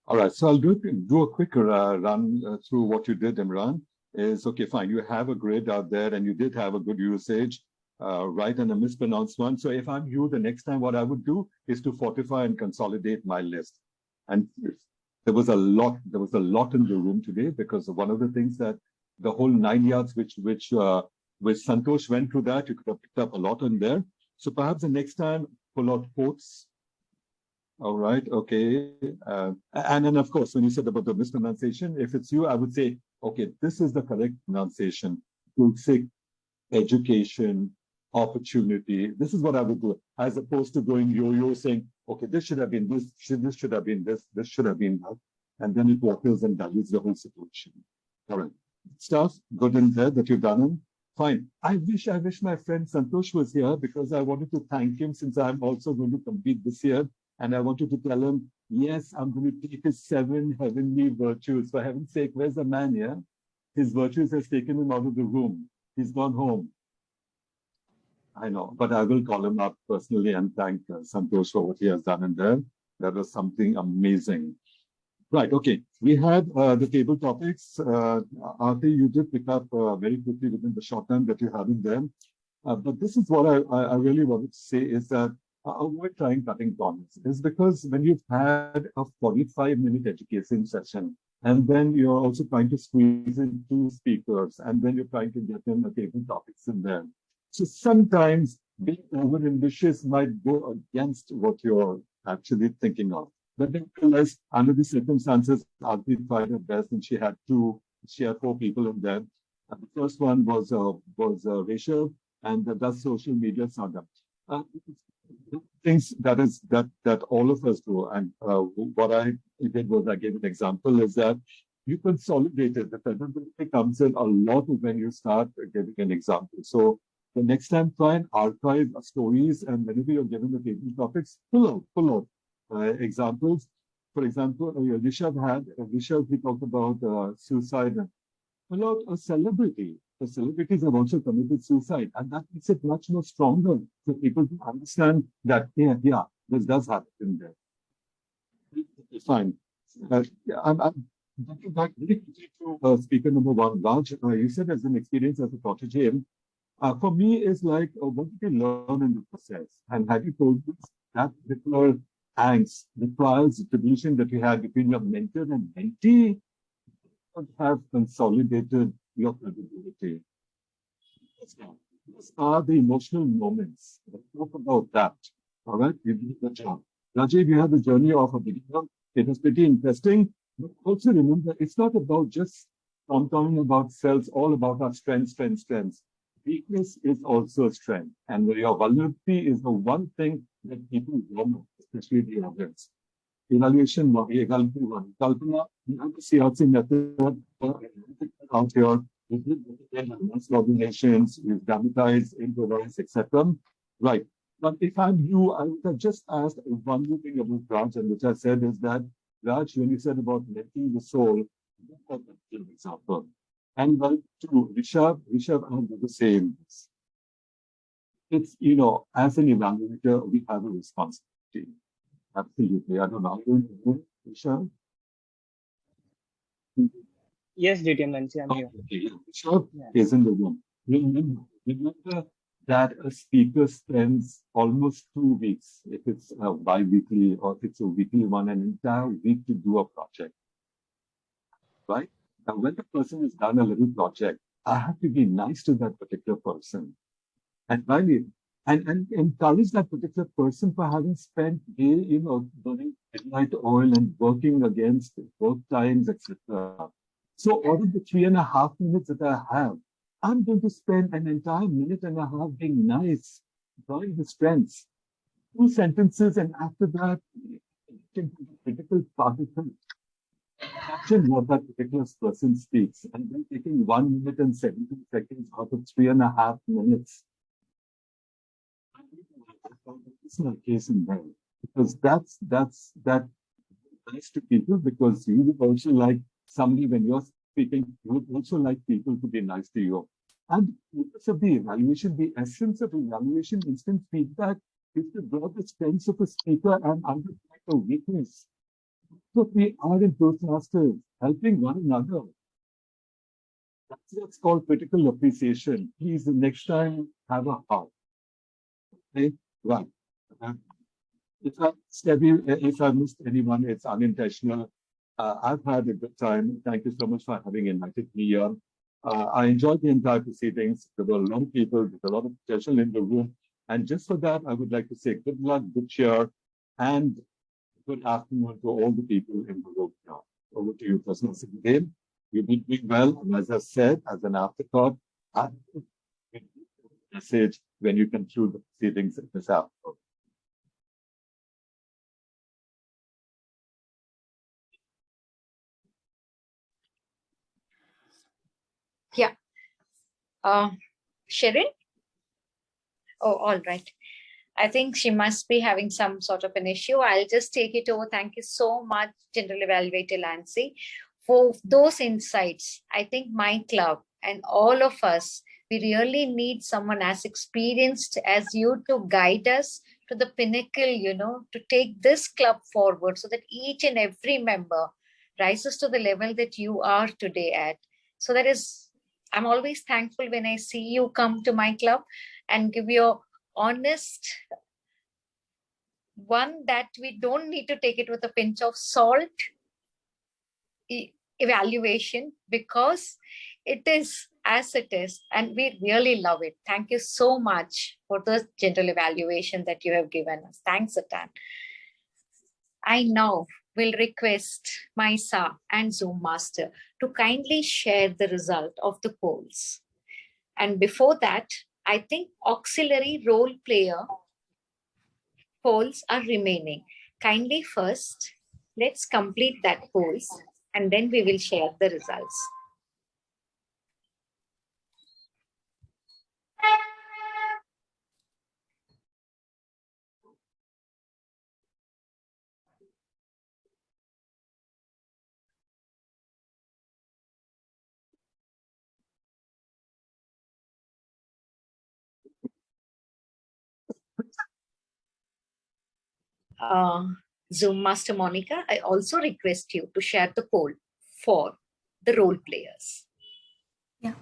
All right, so I'll do a quick run through what you did, Imran. Is okay, fine. You have a grid out there, and you did have a good usage. Right, and a mispronounced one. So if I'm you, the next time what I would do is to fortify and consolidate my list. And there was a lot in the room today, because one of the things that the whole 9 yards which Santosh went through, that you could have picked up a lot in there. So perhaps the next time pull out quotes. All right, okay. And then of course, when you said about the mispronunciation, if it's you, I would say, okay, this is the correct pronunciation. You'll say education, opportunity. This is what I would do, as opposed to going yo-yo saying, okay, this should have been this, this should have been this should have been that, and then it waffles and dilutes the whole situation. All right, stuff good in there that you've done. Fine. I wish my friend Santosh was here, because I wanted to thank him, since I'm also going to compete this year, and I wanted to tell him, yes, I'm going to take his 7 heavenly virtues. For heaven's sake, where's the man here? His virtues has taken him out of the room. He's gone home. I know, but I will call him up personally and thank Santosh for what he has done in there. That was something amazing. Right, okay. We had the table topics. Aarti, you did pick up very quickly within the short time that you had in them. But this is what I really wanted to say is that avoid trying cutting corners. Is because when you've had a 45-minute education session, and then you're also trying to squeeze in 2 speakers, and then you're trying to get in the table topics in there. So sometimes being over-ambitious might go against what you're actually thinking of. But nevertheless, under the circumstances, Aarti tried her best, and she had 4 people in there. And the first one was Rachel, and that's social media saga. Things that all of us do, and what I did was I gave an example is that you consolidated. The credibility comes in a lot when you start giving an example. So the next time, try and archive stories, and whenever you're given the table topics, pull out examples. For example, Rishabh, he talked about suicide. Pull out a celebrity. The celebrities have also committed suicide, and that makes it much more stronger for people to understand that, yeah, this does happen in there. Fine. I'm getting back really quickly to speaker number 1, Raj. You said as an experience as a protege, for me, is like what you can learn in the process. And have you told us that particular angst, the trials, the tribulation that you had between your mentor and mentee have consolidated your credibility? These are the emotional moments. Let's talk about that. All right, you did the job. Rajiv, you had the journey of a beginner. It was pretty interesting. But also remember, it's not about just talking about selves, all about our strengths. Weakness is also a strength. And your vulnerability is the one thing that people don't know, especially the audience. Evaluation, Kalpana, you have the CRC method out here. We've advanced organizations, we've dramatized, improvised, etc. Right. But if I'm you, I would have just asked one more thing about Raj, and which I said is that, Raj, when you said about letting the soul, that's an example. And well, to Rishabh, I'll do the same. It's, as an evaluator, we have a responsibility. Absolutely. I don't know. Rishabh? Yes, DTM Mentee, I'm here. Okay. Rishabh is in the room. Remember that a speaker spends almost 2 weeks, if it's a bi-weekly or if it's a weekly one, an entire week to do a project. Right? Now, when the person has done a little project, I have to be nice to that particular person. And finally, and encourage that particular person for having spent burning midnight oil and working against work times, etc. So out of the 3.5 minutes that I have, I'm going to spend an entire 1.5 minutes being nice, drawing the strengths. 2 sentences, and after that, the critical particle. Imagine what that particular person speaks, and then taking 1 minute and 17 seconds out of 3.5 minutes. It's not a case in point, because that's nice to people, because you would also like somebody, when you're speaking, you would also like people to be nice to you. And the purpose of the evaluation, the essence of evaluation, instant feedback, is to draw the strengths of a speaker and understand the weakness. So we are in Toastmasters, helping one another. That's what's called critical appreciation. Please, the next time, have a heart. Okay, right. If I missed anyone, it's unintentional. I've had a good time. Thank you so much for having invited me here. I enjoyed the entire proceedings. There were a lot of people, there's a lot of potential in the room. And just for that, I would like to say good luck, good cheer, and good afternoon to all the people in the room now. Over to you, Personal Secretary. You've been doing well. And as I said, as an afterthought, I message when you conclude the proceedings this afternoon. Yeah. Sharon? Oh, all right. I think she must be having some sort of an issue. I'll just take it over. Thank you so much, General Evaluator Lancy, for those insights. I think my club and all of us, we really need someone as experienced as you to guide us to the pinnacle, to take this club forward, so that each and every member rises to the level that you are today at. So I'm always thankful when I see you come to my club and give your honest one, that we don't need to take it with a pinch of salt evaluation, because it is as it is, and we really love it. Thank you so much for the general evaluation that you have given us. Thanks a ton. I now will request Maisa and Zoom Master to kindly share the result of the polls. And before that, I think auxiliary role player polls are remaining. Kindly first, let's complete that polls, and then we will share the results. Zoom Master Monica, I also request you to share the poll for the role players. Yeah.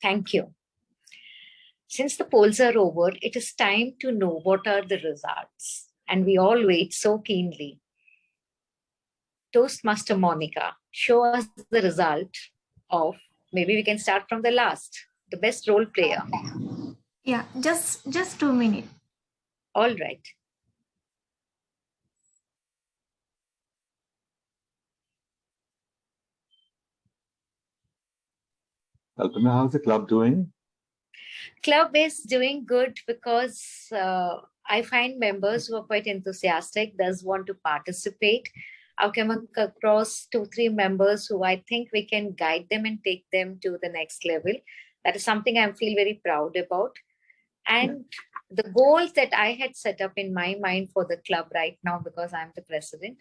Thank you. Since the polls are over, it is time to know what are the results, and we all wait so keenly. Toastmaster Monica, show us the result of, maybe we can start from the last, the best role player. Yeah, just 2 minutes. All right. Kalpana, how's the club doing? Club is doing good because I find members who are quite enthusiastic, does want to participate. I've come across 2-3 members who I think we can guide them and take them to the next level. That is something I feel very proud about. And the goals that I had set up in my mind for the club right now, because I'm the president,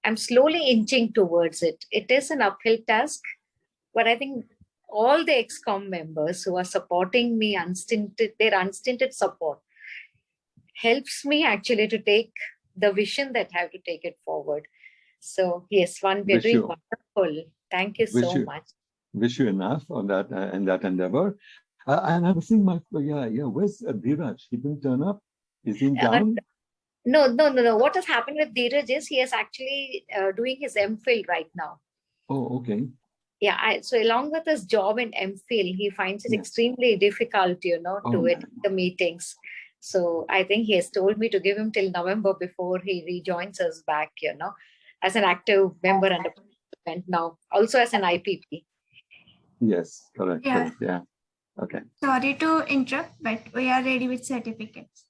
I'm slowly inching towards it. It is an uphill task, but I think all the ex-com members who are supporting me their unstinted support helps me actually to take the vision that I have to take it forward. So yes, one very wonderful. Thank you so much. Wish you enough on that and that endeavor. And I was seeing where's Dheeraj? He didn't turn up. Is he down? No. What has happened with Dheeraj is he is actually doing his MPhil right now. Oh, okay. Yeah, so along with his job in MPhil, he finds it extremely difficult, to attend the meetings. So I think he has told me to give him till November before he rejoins us back, as an active member and a participant now, also as an IPP. Yes, correct. Yeah. Correct, yeah. Okay. Sorry to interrupt, but we are ready with certificates.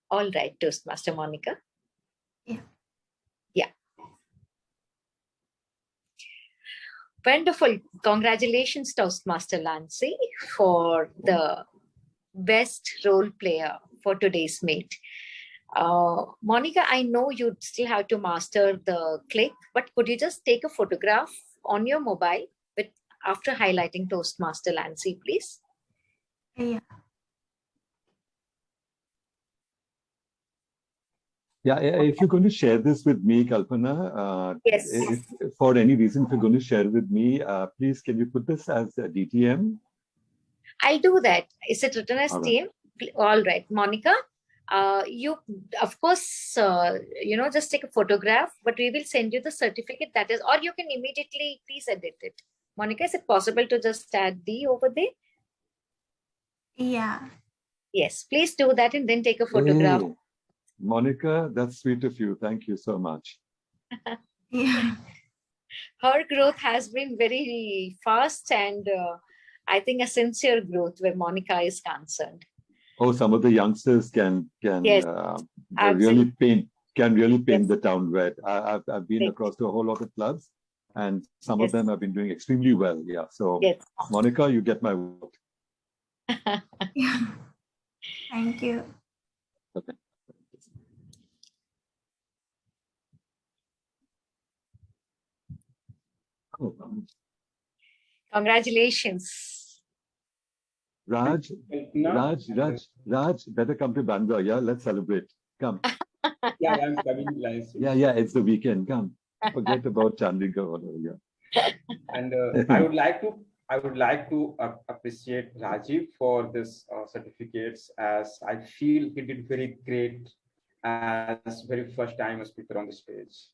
All right, Toastmaster Monica. Yeah. Yeah. Wonderful. Congratulations, Toastmaster Lancy, for the best role player for today's meet. Monica, I know you still have to master the click, but could you just take a photograph on your mobile after highlighting Toastmaster Lancy, please? Yeah. Yeah, if you're going to share this with me, Kalpana, yes. If for any reason, if you're going to share with me, please, can you put this as a DTM? I'll do that. Is it written as TM? All right, Monica. You, of course, just take a photograph, but we will send you the certificate that is, or you can immediately please edit it. Monica, is it possible to just add the over there? Yeah. Yes, please do that and then take a photograph. Hey, Monica, that's sweet of you. Thank you so much. Yeah. Her growth has been very fast and I think a sincere growth where Monica is concerned. Oh, some of the youngsters can really paint the town red. I've been across to a whole lot of clubs, and some of them have been doing extremely well. Yeah. So, Monica, you get my vote. Yeah. Thank you. Okay. Congratulations. Raj, better come to Bangalore. Yeah, let's celebrate. Come. Yeah, I'm coming live soon. Yeah, it's the weekend. Come. Forget about Chandigarh. Whatever. Yeah. And I would like to appreciate Rajiv for this certificates, as I feel he did very great as very first time a speaker on the stage.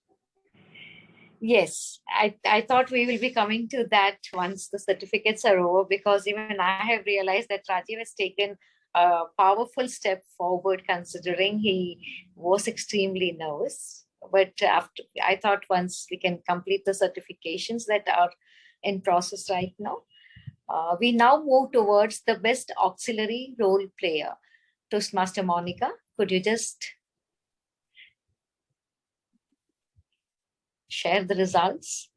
Yes, I thought we will be coming to that once the certificates are over, because even I have realized that Rajiv has taken a powerful step forward, considering he was extremely nervous. But after, I thought once we can complete the certifications that are in process right now, we now move towards the best auxiliary role player. Toastmaster Monica, could you just share the results?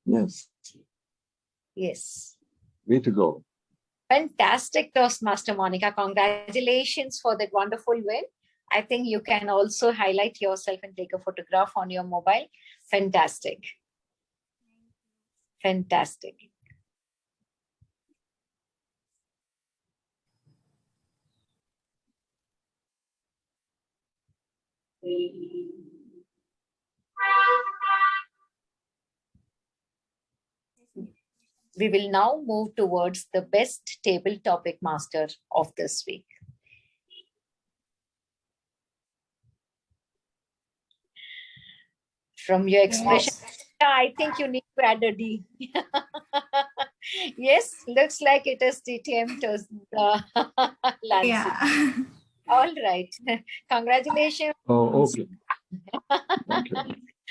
Yes. Yes. Way to go. Fantastic, Toastmaster Monica. Congratulations for that wonderful win. I think you can also highlight yourself and take a photograph on your mobile. Fantastic. Fantastic. We will now move towards the best table topic master of this week. From your expression, I think you need to add a D. Yes, looks like it is DTM Lancy. Yeah. All right. Congratulations. Oh, okay.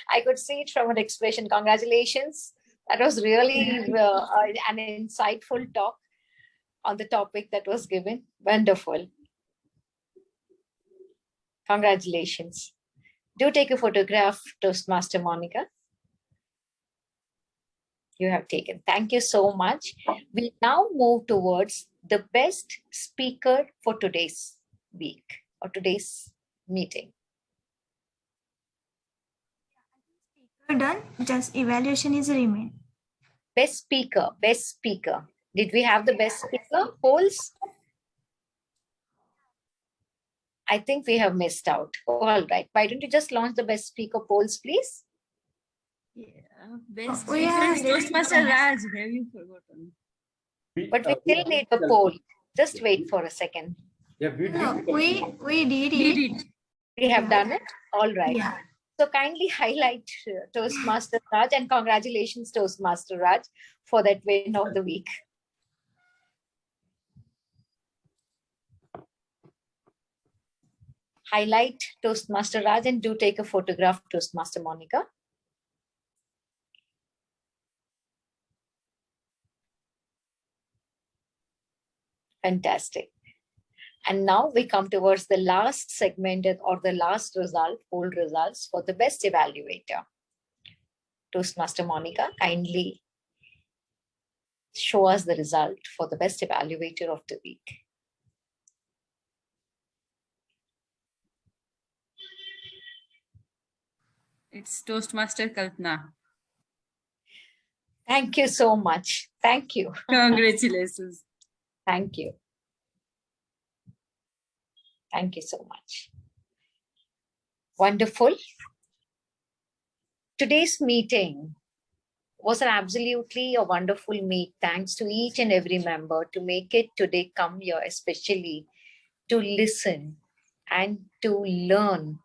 I could see it from an expression. Congratulations. That was really an insightful talk on the topic that was given. Wonderful. Congratulations. Do take a photograph, Toastmaster Monica. You have taken. Thank you so much. We now move towards the best speaker for today's week or today's meeting. Done. Just evaluation is remain. Best speaker. Best speaker. Did we have the best speaker polls? I think we have missed out. All right. Why don't you just launch the best speaker polls, please? Yeah, best yeah, Toastmaster Raj. Have you forgotten? But we still need a poll. Just wait for a second. Yeah, we did it. We have done it. All right. Yeah. So kindly highlight Toastmaster Raj, and congratulations, Toastmaster Raj, for that win of the week. Highlight Toastmaster Raj and do take a photograph, Toastmaster Monica. Fantastic. And now we come towards the last segment or the last result, poll results for the best evaluator. Toastmaster Monica, kindly show us the result for the best evaluator of the week. It's Toastmaster Kalpana. Thank you so much. Thank you. Congratulations. Thank you. Thank you so much. Wonderful. Today's meeting was absolutely a wonderful meet. Thanks to each and every member to make it today come here, especially to listen and to learn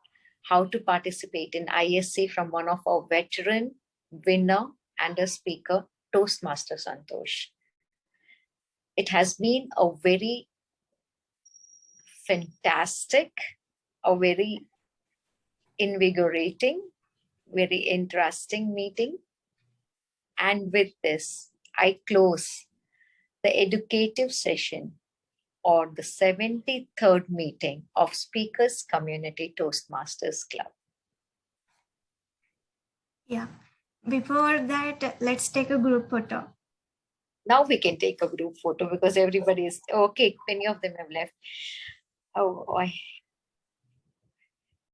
how to participate in ISC from one of our veteran winner and a speaker, Toastmaster Santosh. It has been a very fantastic, a very invigorating, very interesting meeting. And with this, I close the educative session or the 73rd meeting of Speakers Community Toastmasters Club. Yeah. Before that, let's take a group photo. Now we can take a group photo because everybody is okay. Many of them have left. Oh, boy.